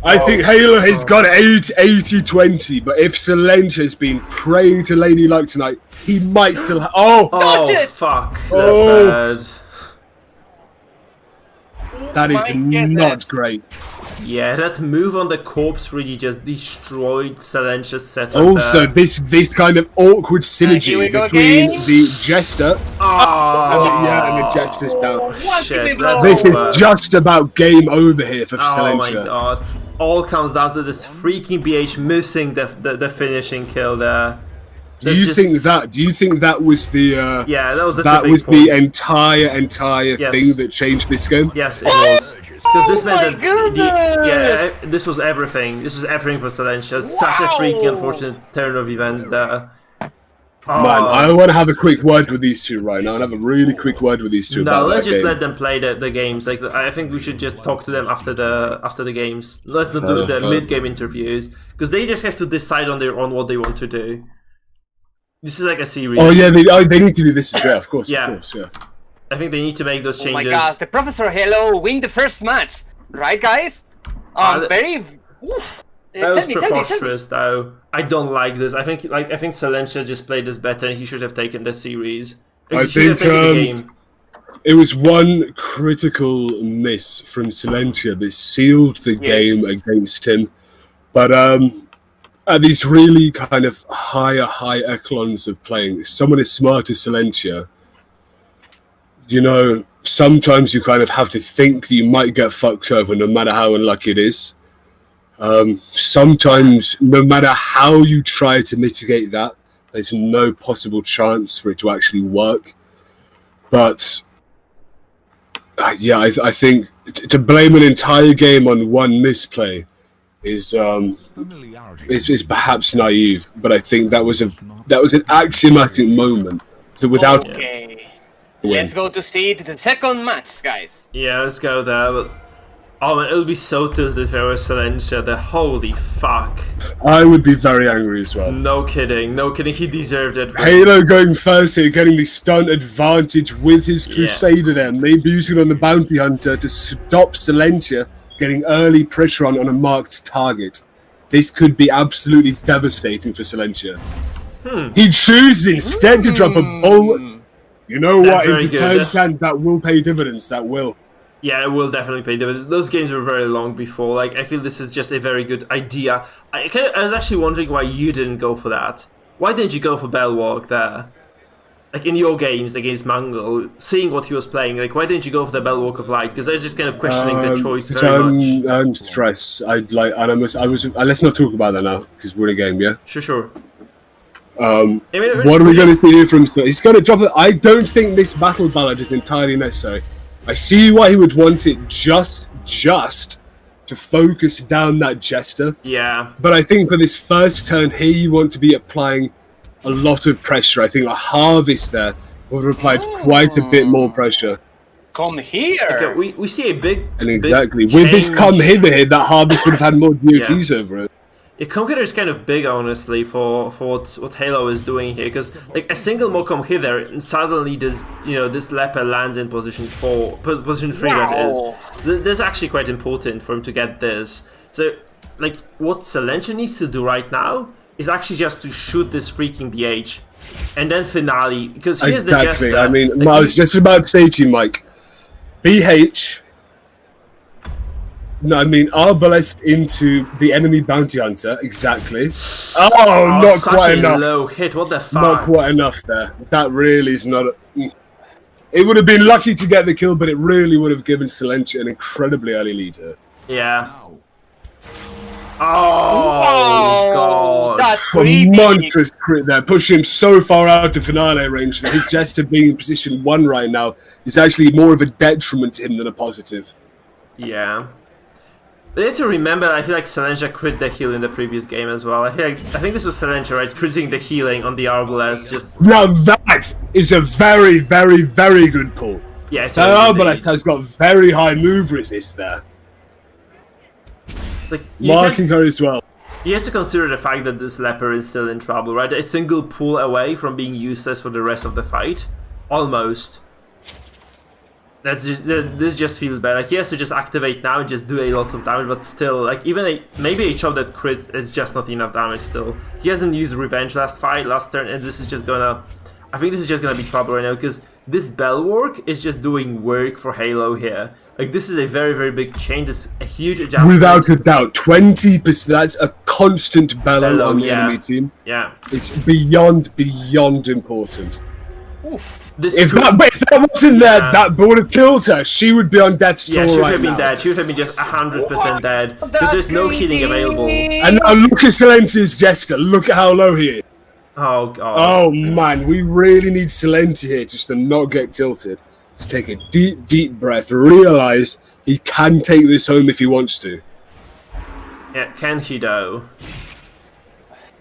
I think Halo has got 80-20, but if Silentia has been praying to Lady Luck tonight, he might still have... Oh, fuck. That's bad. That is not great. Yeah, that move on the corpse really just destroyed Silentia's setup. Also, this kind of awkward synergy between the Jester and the Jester's down. Shit, this is just about game over here for Silentia. Oh my god. All comes down to this freaking BH missing the finishing kill there. Do you think that was the that was the entire thing that changed this game? Yes, it was. Because this meant that this was everything. This was everything for Silentia. Such a freaking unfortunate turn of events there. Man, I want to have a quick word with these two right now. And have a really quick word with these two. No, let's just let them play the games. Like I think we should just talk to them after the games. Let's not do the mid-game interviews because they just have to decide on what they want to do. This is like a series. Oh yeah, they need to do this as well. Of course, yeah. Of course, yeah. I think they need to make those changes. Oh my god, the Professor Halo win the first match, right, guys? Very. Oof. That was preposterous, though. I don't like this. I think Silentia just played this better. And he should have taken the series. I think it was one critical miss from Silentia that sealed the game against him. But at these really kind of high echelons of playing, someone as smart as Silentia, you know, sometimes you kind of have to think that you might get fucked over no matter how unlucky it is. Sometimes, no matter how you try to mitigate that, there's no possible chance for it to actually work. But, I think to blame an entire game on one misplay is perhaps naive, but I think that was an axiomatic moment that without Okay. win. Let's go to see the second match, guys. Yeah, let's go there. But, oh man, it would be so tilted if there was Silentia there. Holy fuck. I would be very angry as well. No kidding, no kidding. He deserved it. Halo going first here, getting the stunt advantage with his Crusader there, maybe using it on the Bounty Hunter to stop Silentia getting early pressure on a marked target. This could be absolutely devastating for Silentia. He chooses instead to drop a bullet. You know That's what? very Into good. turn that will pay dividends. That will. Yeah, it will definitely pay dividends. Those games were very long before. Like, I feel this is just a very good idea. I was actually wondering why you didn't go for that. Why didn't you go for Bellwalk there? Like, in your games against Mangle, seeing what he was playing, like, why didn't you go for the Bellwalk of Light? Because I was just kind of questioning the choice very much. Stress. Let's not talk about that now because we're in a game. Yeah. Sure. What are we going to see here from? He's going to drop it. I don't think this battle ballad is entirely necessary. I see why he would want it just to focus down that Jester. Yeah. But I think for this first turn here, you want to be applying a lot of pressure. I think a Harvest there would have applied quite a bit more pressure. Come here. Okay, we see a big. And exactly big with this change. come hither here, that Harvest would have had more DOTs over it. Yeah, Conqueror is kind of big, honestly, for what Halo is doing here, because like a single Mocom hither, and suddenly this leper lands in position 4, position 3 that is. That's actually quite important for him to get this. So, like, what Silentia needs to do right now is actually just to shoot this freaking BH, and then finale, because here's the Jester. I mean, like, I was just about to say to you, Mike, BH. No, I mean Arbalest into the enemy bounty hunter. Exactly. Oh, not such quite a enough. low hit. What the fuck? Not quite enough there. That really is not. It would have been lucky to get the kill, but it really would have given Silentia an incredibly early lead here. Yeah. Oh god. That's A creepy. monstrous crit there, pushing him so far out of finale range that his Jester being in position 1 right now is actually more of a detriment to him than a positive. Yeah. But you have to remember, I feel like Silentia crit the heal in the previous game as well. I think this was Silentia, right? Critting the healing on the Arbalest, just... Now that is a very, very, very good pull. Yeah, it's That Arbalest has got very high move resist there. like, Marking her as well. you have to consider the fact that this leper is still in trouble, right? A single pull away from being useless for the rest of the fight. Almost. This just feels bad. Like, he has to just activate now and just do a lot of damage, but still, like, even maybe a chop that crits is just not enough damage still. He hasn't used Revenge last turn, and this is just gonna... I think this is just gonna be trouble right now, because this Bellwork is just doing work for Halo here. Like, this is a very, very big change. This is a huge adjustment. Without a doubt, 20%, that's a constant bellow on the enemy team. Yeah. It's beyond important. Oof. If that wasn't there, that would have killed her. She would be on death's door Yeah, she would right have been now. dead. She would have been just 100% dead. Because there's no healing available. And now look at Silentia's Jester. Look at how low he is. Oh, God. Oh, man. We really need Silentia here just to not get tilted. To take a deep, deep breath. Realise he can take this home if he wants to. Yeah, can he, though?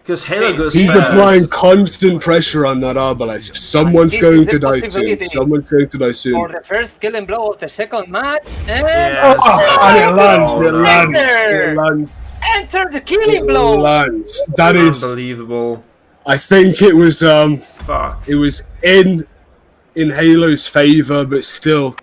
Because Halo goes He's first. applying constant pressure on that Arbalest. Someone's This going is to a die soon. possibility. Someone's going to die soon. For the first killing blow of the second match, and Yes. And it lands, it lands, Enter! it lands, enter the killing it blow. lands. That is, Unbelievable. I think it was Fuck. in Halo's favour, but still,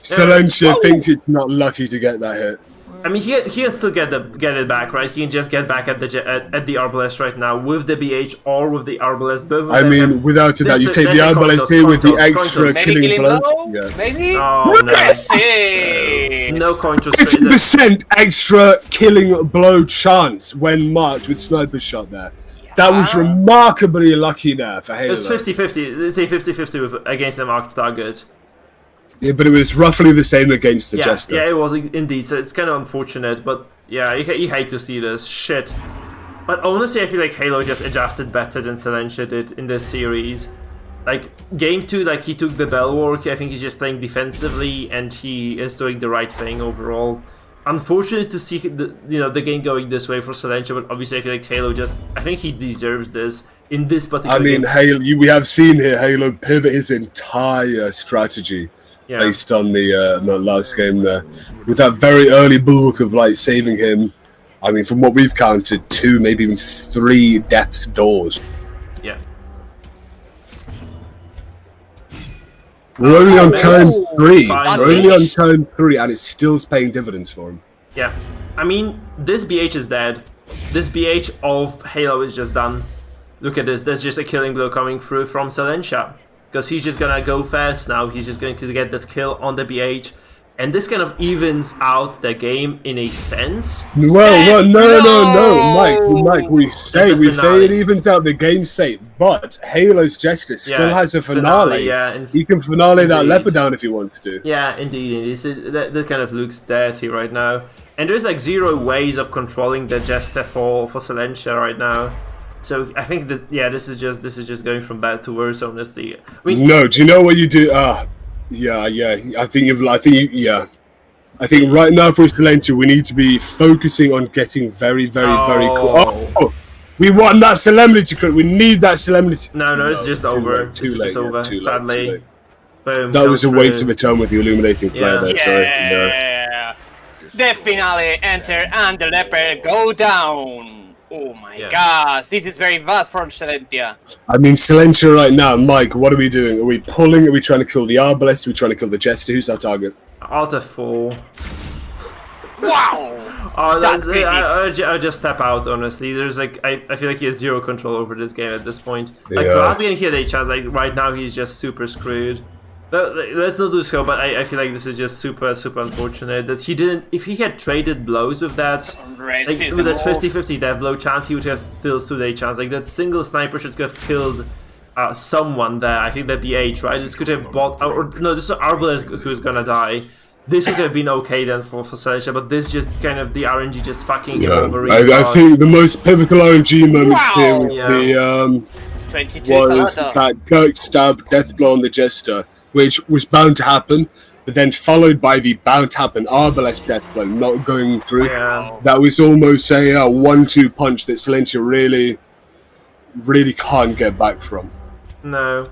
Silentia, I think it's not lucky to get that hit. I mean, he can still get it back, right? He can just get back at the Arbalest right now with the BH or with the Arbalest. Both of I them mean, have- without a doubt, you There's take a the Arbalest coin here with the toss, extra Maybe killing killing blow. blow. Yeah. Maybe. Oh, no. Yes, it. No coin toss. straight. 50% extra killing blow chance when marked with sniper shot there. That was remarkably lucky there for Halo. It's 50-50. It's a 50-50 against the marked target. Yeah, but it was roughly the same against the Yeah, Jester. yeah, it was indeed. So it's kind of unfortunate, but yeah, you hate to see this shit. But honestly, I feel like Halo just adjusted better than Silentia did in this series. Like, game 2, like, he took the Bellwork. I think he's just playing defensively, and he is doing the right thing overall. unfortunate to see the game going this way for Silencio, but obviously I feel like Halo I think he deserves this in this particular game. Halo. We have seen here Halo pivot his entire strategy based on the last game there, with that very early bulwark of like saving him. I mean, from what we've counted, 2, maybe even 3 death's doors. Yeah. We're only on turn 3. Fine. We're only on turn 3, and it's still paying dividends for him. Yeah. I mean, this BH is dead. This BH of Halo is just done. Look at this. There's just a killing blow coming through from Silencio. Because he's just gonna go first now. He's just going to get that kill on the BH. And this kind of evens out the game in a sense. Well, no, Mike. We say it evens out the game's sake, but Halo's Jester still has a finale. He can finale that leopard down if he wants to. Yeah, indeed. So that kind of looks dirty right now. And there's like 0 ways of controlling the Jester for Silencio right now. So I think that this is just going from bad to worse, honestly. I mean, no, do you know what you do? Yeah. I think right now for Silencio, we need to be focusing on getting very close. Oh, we want that Solemnity crit. We need that Solemnity. No, it's just over. Too late. Sadly. Boom, that was a waste of a turn with the illuminating flare there. Sorry. Yeah. The finale enter and the leopard go down. Oh my gosh, this is very bad from Silencio. I mean, Silencio right now, Mike, what are we doing? Are we pulling? Are we trying to kill the Arbalest? Are we trying to kill the Jester? Who's our target? Alt F4. Wow! I'll just step out, honestly. There's like, I feel like he has 0 control over this game at this point. Like, last game he had a chance, like, right now he's just super screwed. Let's not do so, but I feel like this is just super unfortunate that he didn't. If he had traded blows with that, like with that 50-50 death blow chance, he would have still stood a chance. Like that single sniper should have killed someone there. I think that the H, right? This could have bought, or no, this is Arbalest who's gonna die. This would have been okay then for Silencio, but this just kind of the RNG just fucking him over. I think the most pivotal RNG moments here with the 22 was that Kirk stab death blow on the Jester, which was bound to happen, but then followed by the bound to happen Arbalest death blow not going through. Yeah. That was almost a 1-2 punch that Silencio really can't get back from. No.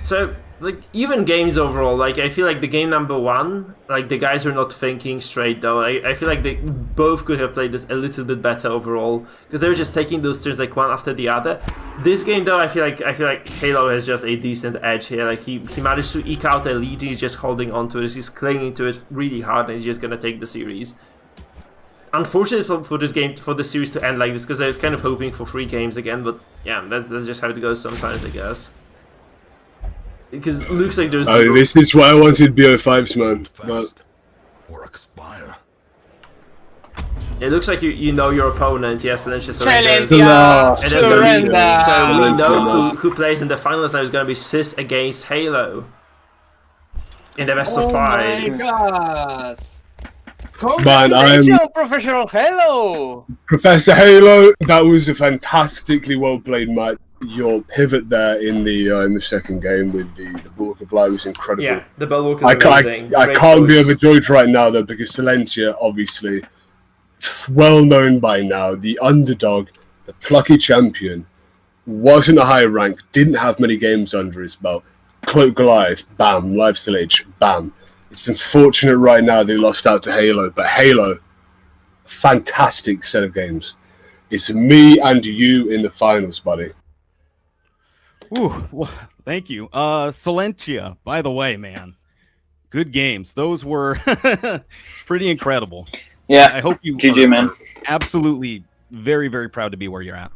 So, like, even games overall, like, I feel like the game number 1, like, the guys are not thinking straight, though. I feel like they both could have played this a little bit better overall, because they were just taking those turns, like, one after the other. This game, though, I feel like Halo has just a decent edge here. Like, he managed to eke out a lead, he's just holding on to it, he's clinging to it really hard, and he's just gonna take the series. Unfortunately for this game, for the series to end like this, because I was kind of hoping for 3 games again, but yeah, that's just how it goes sometimes, I guess. Because it looks like there's... Oh, this is what I wanted BO5's, man. But... or expire. It looks like you know your opponent, yes, and then just Silencio, surrender. So we know who plays in the finals now is going to be CEST against Halo. In the best of 5. Oh my gosh. Man, Congratulations, Professional Halo! Professor Halo, that was a fantastically well played match. Your pivot there in the second game with the Bulwark of Light was incredible. Yeah, the Bulwark is amazing. I can't be overjoyed right now though, because Silencio, obviously, well known by now, the underdog, the plucky champion, wasn't a high rank, didn't have many games under his belt. Cloak Goliath, bam, live Sillage, bam. It's unfortunate right now they lost out to Halo, but Halo, fantastic set of games. It's me and you in the finals, buddy. Ooh, well, thank you. Silencio, by the way, man, good games. Those were pretty incredible. Yeah, I hope you GG, man. Absolutely very, very proud to be where you're at.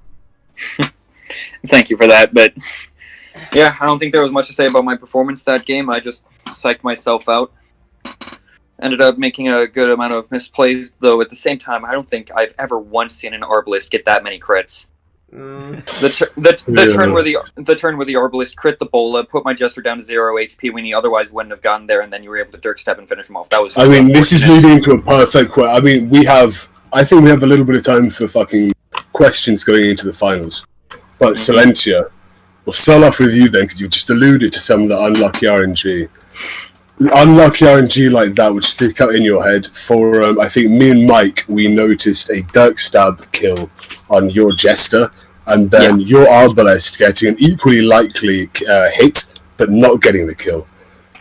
Thank you for that, but yeah, I don't think there was much to say about my performance that game. I just psyched myself out. Ended up making a good amount of misplays, though at the same time, I don't think I've ever once seen an Arbalest get that many crits. The turn where the Arbalest crit the Bola, put my Jester down to 0 HP when he otherwise wouldn't have gotten there, and then you were able to Dirk Step and finish him off. That was. I mean, this is leading into a perfect. I mean, I think we have a little bit of time for fucking questions going into the finals. But Silencio, we'll start off with you then, because you just alluded to some of the unlucky RNG. unlucky RNG like that would stick out in your head. For I think me and Mike, we noticed a Dirk Stab kill on your Jester, and then your Arbalest getting an equally likely hit, but not getting the kill.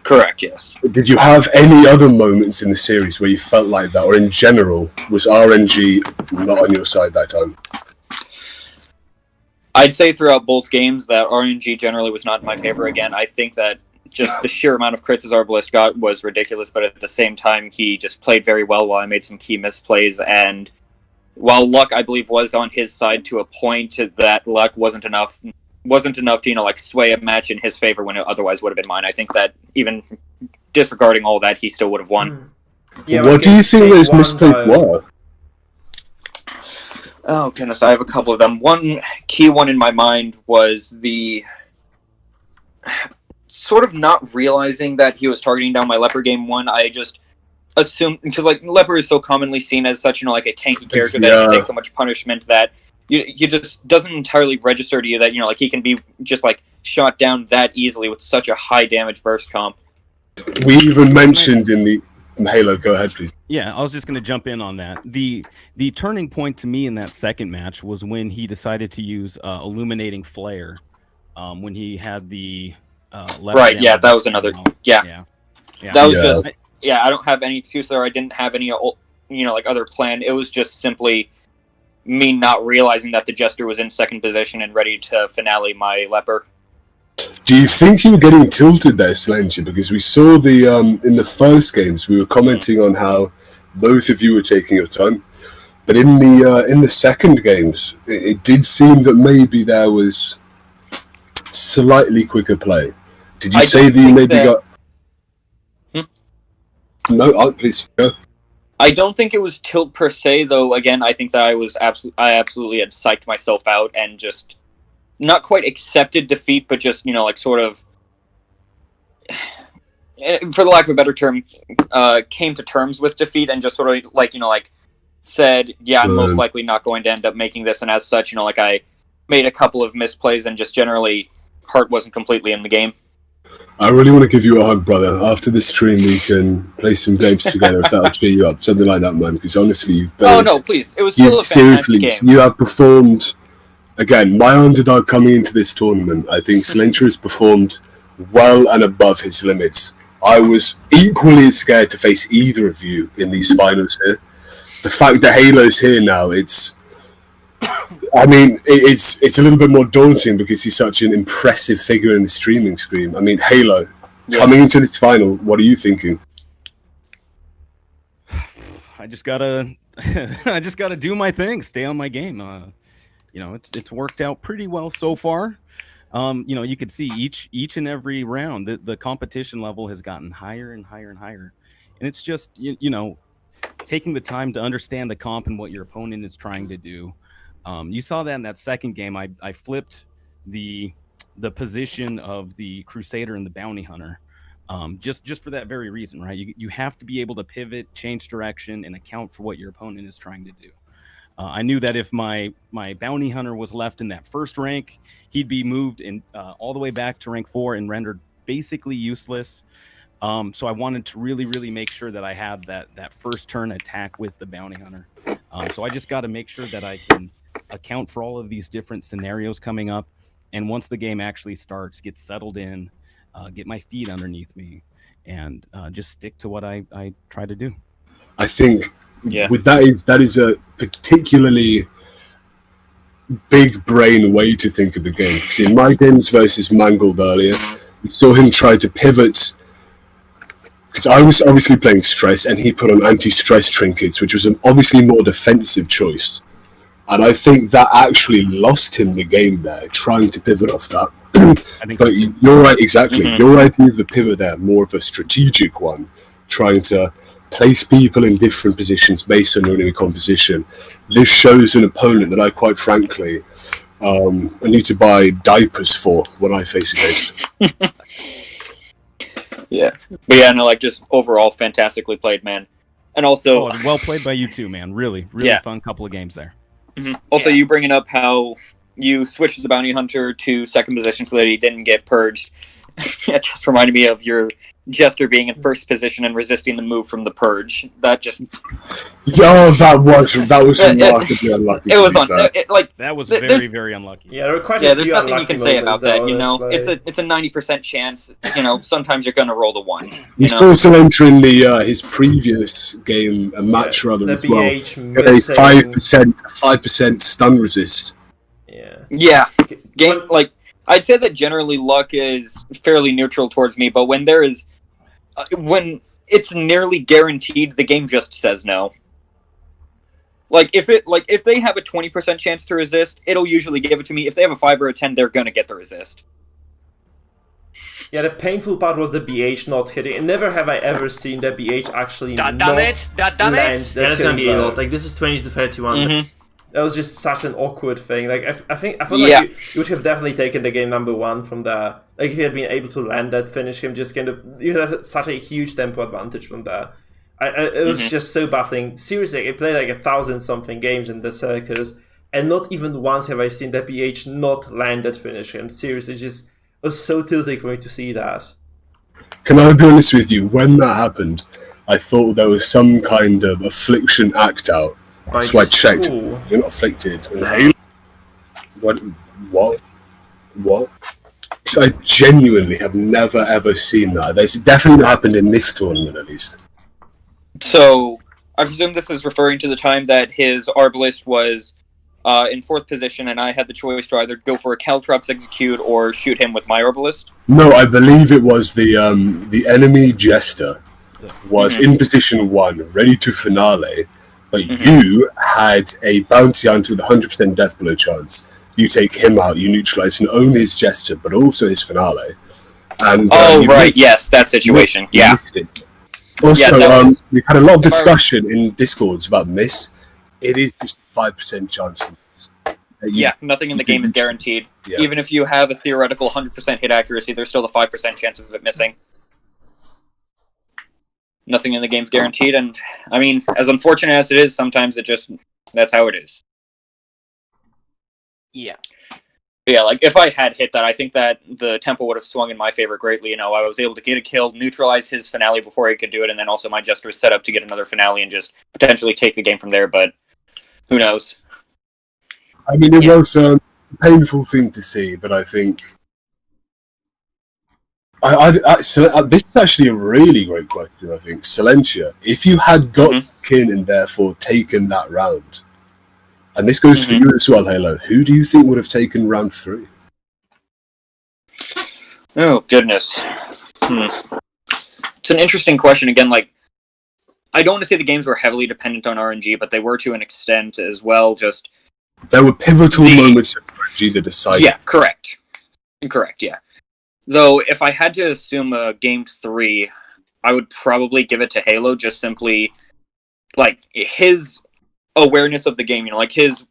Correct, yes. Did you have any other moments in the series where you felt like that, or in general, was RNG not on your side that time? I'd say throughout both games that RNG generally was not in my favor. Again, I think that just the sheer amount of crits his Arbalest got was ridiculous, but at the same time, he just played very well while I made some key misplays, and while luck, I believe, was on his side to a point, that luck wasn't enough to, sway a match in his favor when it otherwise would have been mine. I think that even disregarding all that, he still would have won. Yeah, what do you think those misplays were? Oh, goodness, I have a couple of them. One key one in my mind was the sort of not realizing that he was targeting down my Leper game one. I just assumed, because Leper is so commonly seen as such, a tanky character that takes so much punishment that you just doesn't entirely register to you that, he can be just, shot down that easily with such a high damage burst comp. We even mentioned in the... Halo, go ahead, please. Yeah, I was just going to jump in on that. The turning point to me in that second match was when he decided to use Illuminating Flare, when he had the... right, yeah, that was another... Yeah. That was just... Yeah, I don't have any excuse there. I didn't have any, other plan. It was just simply me not realizing that the Jester was in second position and ready to finale my Leper. Do you think you were getting tilted there, Slencher? Because we saw in the first games, we were commenting on how both of you were taking your time. But in the second games, it did seem that maybe there was slightly quicker play. Did you say that you maybe got... No, please go. I don't think it was tilt per se, though. Again, I think that I absolutely had psyched myself out and just not quite accepted defeat, but just sort of, for the lack of a better term, came to terms with defeat and just sort of said, yeah, I'm most likely not going to end up making this, and as such, I made a couple of misplays and just generally heart wasn't completely in the game. I really want to give you a hug, brother. After this stream, we can play some games together if that'll cheer you up. Something like that, man. Because honestly, you've been... Oh, no, please. It was still a fantastic game. You have performed... Again, my underdog coming into this tournament, I think Slencher has performed well and above his limits. I was equally as scared to face either of you in these finals here. The fact that Halo's here now, it's a little bit more daunting because he's such an impressive figure in the streaming screen. I mean, Halo, coming into this final, what are you thinking? I just gotta do my thing, stay on my game. It's worked out pretty well so far. You could see each and every round the competition level has gotten higher and higher and higher, and it's just taking the time to understand the comp and what your opponent is trying to do. You saw that in that second game. I flipped the position of the Crusader and the Bounty Hunter, just for that very reason, right? You have to be able to pivot, change direction, and account for what your opponent is trying to do. I knew that if my Bounty Hunter was left in that first rank, he'd be moved all the way back to rank 4 and rendered basically useless. So I wanted to really, really make sure that I had that first turn attack with the Bounty Hunter. So I just got to make sure that I can account for all of these different scenarios coming up. And once the game actually starts, get settled in, get my feet underneath me, and just stick to what I try to do. I think... With that is a particularly big brain way to think of the game. Because in my games versus Mangled earlier, we saw him try to pivot. Because I was obviously playing Stress, and he put on anti-stress trinkets, which was an obviously more defensive choice. And I think that actually lost him the game there, trying to pivot off that. But you're right, exactly. Mm-hmm. Your idea of the pivot there, more of a strategic one, trying to place people in different positions based on your enemy composition. This shows an opponent that I quite frankly I need to buy diapers for when I face against. Yeah. But yeah, no, just overall fantastically played, man. And also well played by you too, man. Really fun couple of games there. Mm-hmm. Also, you bringing up how you switched the Bounty Hunter to second position so that he didn't get purged. It just reminded me of your Jester being in first position and resisting the move from the Purge. That just... Yo, that was remarkably unlucky. It was That was there's- very unlucky. Yeah, there were quite a there's few nothing you unlucky can say moments, about that. though, You know, honestly. it's a 90% chance. You know, sometimes you're gonna roll the 1. We You saw know, Cilentro in the his previous game, a match Yeah, rather the as well. BH Had a missing. 5% stun resist. Yeah. yeah. Game But- like I'd say that generally luck is fairly neutral towards me, but when there is when it's nearly guaranteed, the game just says no. Like if they have a 20% chance to resist, it'll usually give it to me. If they have a 5 or a 10, they're gonna get the resist. Yeah, the painful part was the BH not hitting. And never have I ever seen the BH actually That not damage, that land damage. the There's gonna be a killing lot. blow. Like, this is 20 to 31. Mhm. That was just such an awkward thing. Like, I felt Yeah. like you would have definitely taken the game number 1 from there. Like, if you had been able to land that, finish him, just kind of... You had such a huge tempo advantage from there. It was just so baffling. Seriously, I played like 1,000-something games in the Circus, and not even once have I seen the BH not land that finish him. Seriously, it was so tilting for me to see that. Can I be honest with you? When that happened, I thought there was some kind of affliction act out. So I checked. Ooh. You're not afflicted. And hey, what? So I genuinely have never ever seen that. That's definitely not happened in this tournament, at least. So I presume this is referring to the time that his Arbalist was in 4th position, and I had the choice to either go for a Caltrops execute or shoot him with my Arbalist. No, I believe it was the enemy Jester was Mhm. in position 1, ready to finale, but Mhm. you had a bounty hunter with 100% death blow chance. You take him out, you neutralize not only his Jester, but also his finale. And Oh, you right, yes, that situation. you Yeah. missed it. Also, Yeah, that was- we've had a lot of discussion in Discords about miss. It is just 5% chance to miss. Yeah, nothing in the game is guaranteed. Yeah. Even if you have a theoretical 100% hit accuracy, there's still a 5% chance of it missing. Nothing in the game's guaranteed, and I mean, as unfortunate as it is, sometimes that's how it is. Yeah. Yeah, like if I had hit that, I think that the tempo would have swung in my favor greatly. You know, I was able to get a kill, neutralize his finale before he could do it, and then also my Jester was set up to get another finale and just potentially take the game from there, but who knows? I mean, it was a painful thing to see, but I think... this is actually a really great question, I think. Silentia, if you had got in and therefore taken that round, and this goes for you as well, Halo, who do you think would have taken round 3? Oh, goodness. It's an interesting question. Again, like, I don't want to say the games were heavily dependent on RNG, but they were to an extent as well, just... There were pivotal moments of RNG that decided. Yeah, correct. Correct, yeah. Though, if I had to assume a game 3, I would probably give it to Halo, just simply, like, his awareness of the game, you know, like his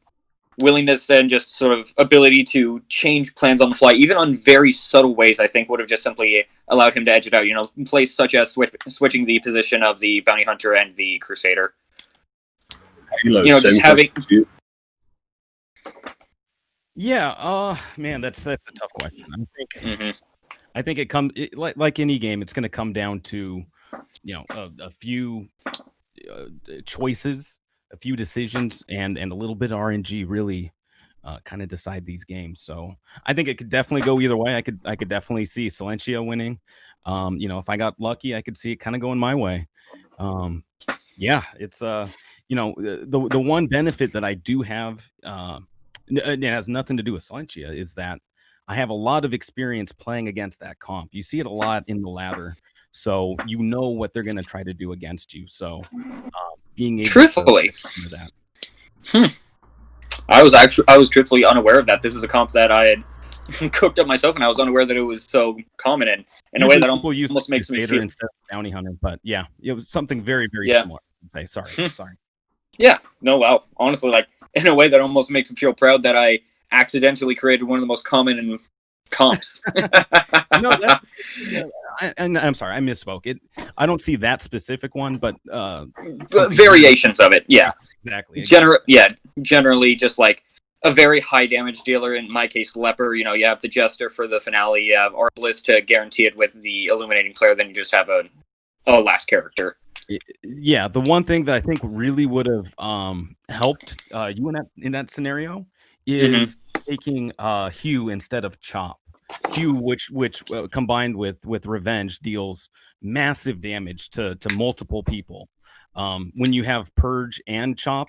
willingness and just sort of ability to change plans on the fly, even on very subtle ways, I think would have just simply allowed him to edge it out, you know, plays such as switching the position of the Bounty Hunter and the Crusader. Halo, You know, just having... Yeah, man, that's a tough question. I think it comes like any game. It's going to come down to, you know, a few choices, a few decisions, and a little bit of RNG really kind of decide these games. So I think it could definitely go either way. I could definitely see Silentia winning. You know, if I got lucky, I could see it kind of going my way. Yeah, it's you know, the one benefit that I do have. It has nothing to do with Silentia, is that I have a lot of experience playing against that comp. You see it a lot in the ladder, so you know what they're going to try to do against you. So being able truthfully to that. I was truthfully unaware of that. This is a comp that I had cooked up myself, and I was unaware that it was so common in a way that almost makes me feel... instead of Bounty Hunter. But yeah, it was something very, very similar. I'd say sorry. Yeah, no, wow. Honestly, like, in a way that almost makes me feel proud that I accidentally created one of the most common in comps. No, I'm sorry, I misspoke. I don't see that specific one, but variations of it, yeah. Exactly. Generally, just like a very high damage dealer. In my case, Leper. You know, you have the Jester for the finale. You have Arbalest to guarantee it with the Illuminating Flare. Then you just have a last character. Yeah, the one thing that I think really would have helped you in that scenario is taking Hugh instead of Chop. Hugh, which combined with Revenge deals massive damage to multiple people. When you have Purge and Chop,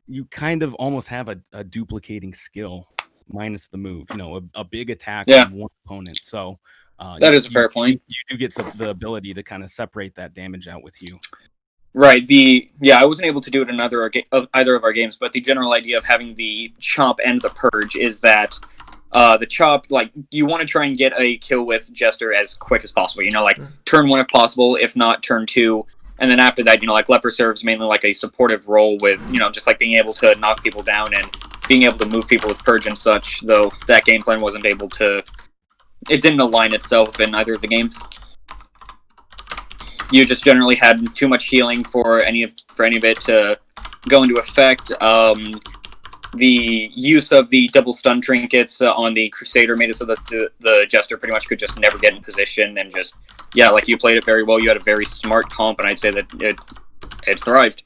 you kind of almost have a duplicating skill minus the move. You know, a big attack on one opponent. So that is a fair point. You do get the ability to kind of separate that damage out with Hugh. Right. I wasn't able to do it in either of our games, but the general idea of having the Chop and the Purge is that the Chop, like, you want to try and get a kill with Jester as quick as possible. You know, like turn 1 if possible, if not turn 2. And then after that, you know, like Leper serves mainly like a supportive role with, you know, just like being able to knock people down and being able to move people with Purge and such, though that game plan it didn't align itself in either of the games. You just generally had too much healing for any of it to go into effect. The use of the double stun trinkets on the Crusader made it so that the Jester pretty much could just never get in position and just, like you played it very well. You had a very smart comp, and I'd say that it thrived.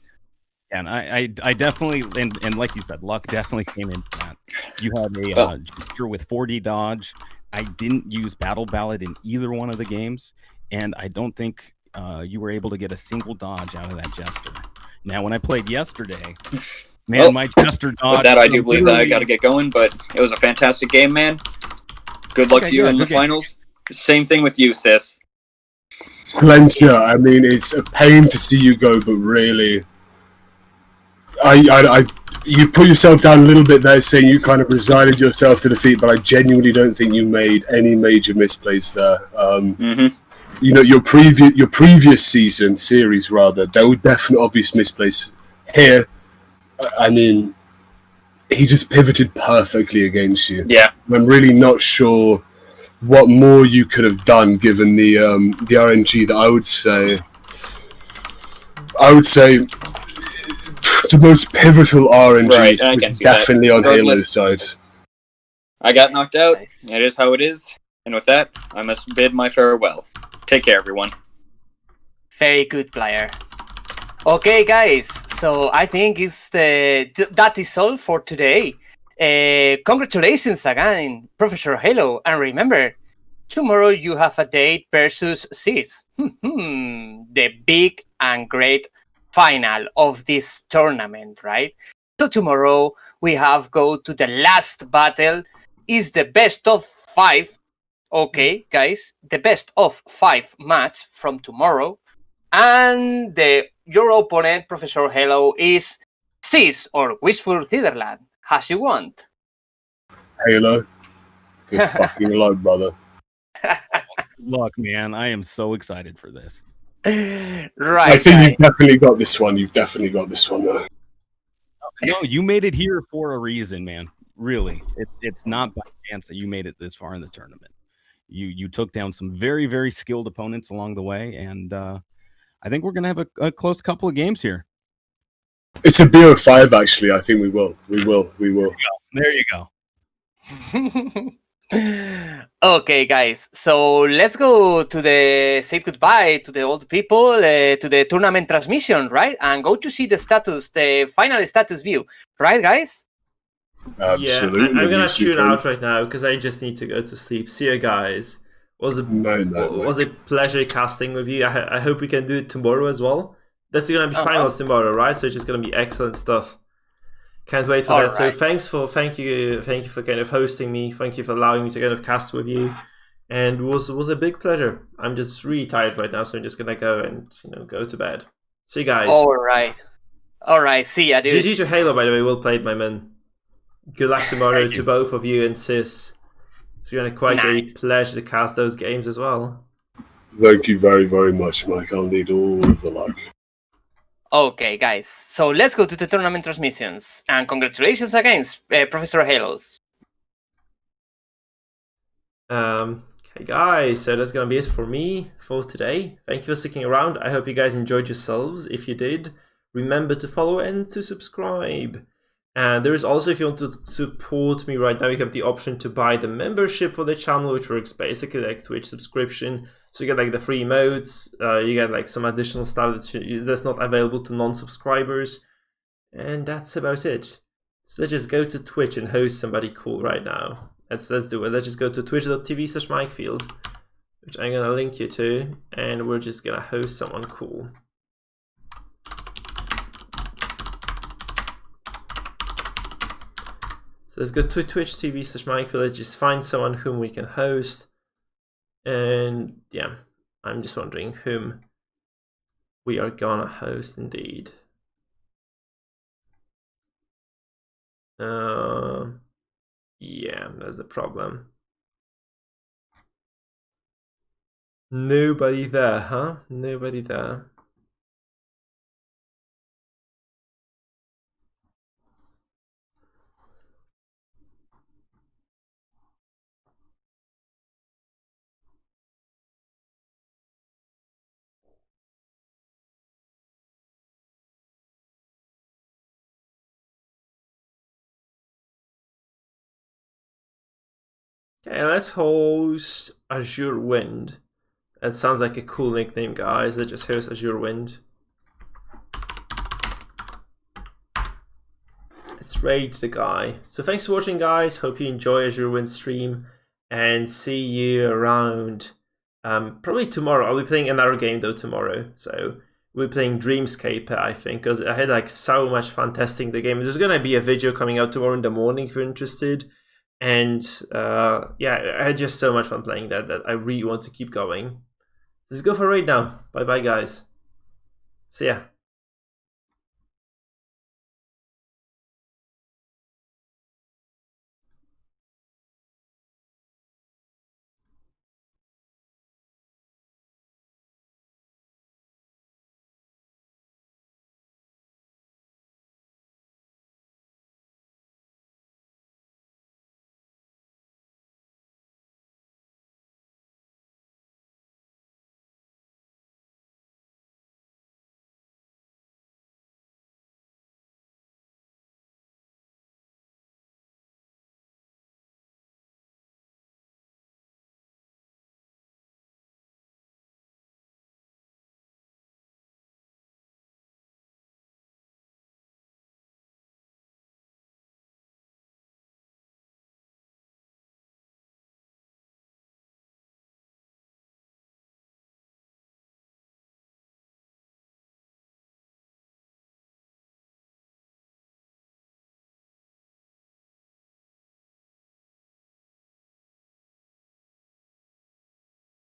And I definitely, and like you said, luck definitely came into that. You had a Jester with 40 dodge. I didn't use Battle Ballad in either one of the games, and I don't think you were able to get a single dodge out of that Jester. Now, when I played yesterday, man, my Jester dodge... With that, I do believe that I got to get going, but it was a fantastic game, man. Good luck to you in the finals. Same thing with you, sis. Silentia, I mean, it's a pain to see you go, but really... You put yourself down a little bit there, saying you kind of resigned yourself to defeat, but I genuinely don't think you made any major misplays there. You know, your previous series, there were definite obvious misplays. Here, I mean, he just pivoted perfectly against you. Yeah. I'm really not sure what more you could have done given the RNG that I would say the most pivotal RNG was definitely on Halo's side. I got knocked out. Nice. It is how it is. And with that, I must bid my farewell. Take care, everyone. Very good player. Okay, guys. So I think that is all for today. Congratulations again, Professor Halo. And remember, tomorrow you have a date versus CEST. The big and great final of this tournament, right? So tomorrow we go to the last battle. Is the best of 5. Okay, guys, the best of 5 match from tomorrow. And your opponent, Professor Halo, is CEST or Wishful Netherland, as you want. Halo, good fucking luck, brother. Look, man, I am so excited for this. Right. I think you've definitely got this one. Though. No, you made it here for a reason, man. Really, it's not by chance that you made it this far in the tournament. You took down some very, very skilled opponents along the way, and I think we're gonna have a close couple of games here. It's a BO5, actually. I think we will. There you go. Okay, guys. So let's go to say goodbye to the old people, to the tournament transmission, right? And go to see the final status view, right, guys? Absolutely. Yeah, I'm gonna shoot out right now because I just need to go to sleep. See you guys. Was a pleasure casting with you. I hope we can do it tomorrow as well. That's gonna be finals tomorrow, right? So it's just gonna be excellent stuff. Can't wait for that. Right. So thank you for kind of hosting me. Thank you for allowing me to kind of cast with you, and it was a big pleasure. I'm just really tired right now, so I'm just gonna go and go to bed. See you guys. All right. See ya, dude. GG to Halo, by the way. Well played, my man. Good luck tomorrow to both of you and CEST. It's gonna be quite a pleasure to cast those games as well. Thank you very, very much, Mike. I'll need all of the luck. Okay, guys. So let's go to the tournament transmissions. And congratulations again, Professor Halos. Okay, guys. So that's going to be it for me for today. Thank you for sticking around. I hope you guys enjoyed yourselves. If you did, remember to follow and to subscribe. And there is also, if you want to support me right now, you have the option to buy the membership for the channel, which works basically like Twitch subscription. So you get like the free modes, you get like some additional stuff that's not available to non-subscribers. And that's about it. So let's just go to Twitch and host somebody cool right now. Let's do it. Let's just go to twitch.tv/Mikefield, which I'm gonna link you to, and we're just gonna host someone cool. So let's go to twitch.tv/Mikefield. Let's just find someone whom we can host. And yeah, I'm just wondering whom we are gonna host indeed. Yeah, that's the problem. Nobody there, huh? Nobody there. Okay, let's host Azure Wind. That sounds like a cool nickname, guys. Let's just host Azure Wind. Let's raid the guy. So thanks for watching, guys. Hope you enjoy Azure Wind stream, and see you around probably tomorrow. I'll be playing another game though tomorrow. So we'll be playing Dreamscape, I think, because I had like so much fun testing the game. There's gonna be a video coming out tomorrow in the morning if you're interested. And yeah, I had just so much fun playing that I really want to keep going. Let's go for a raid now. Bye bye, guys. See ya.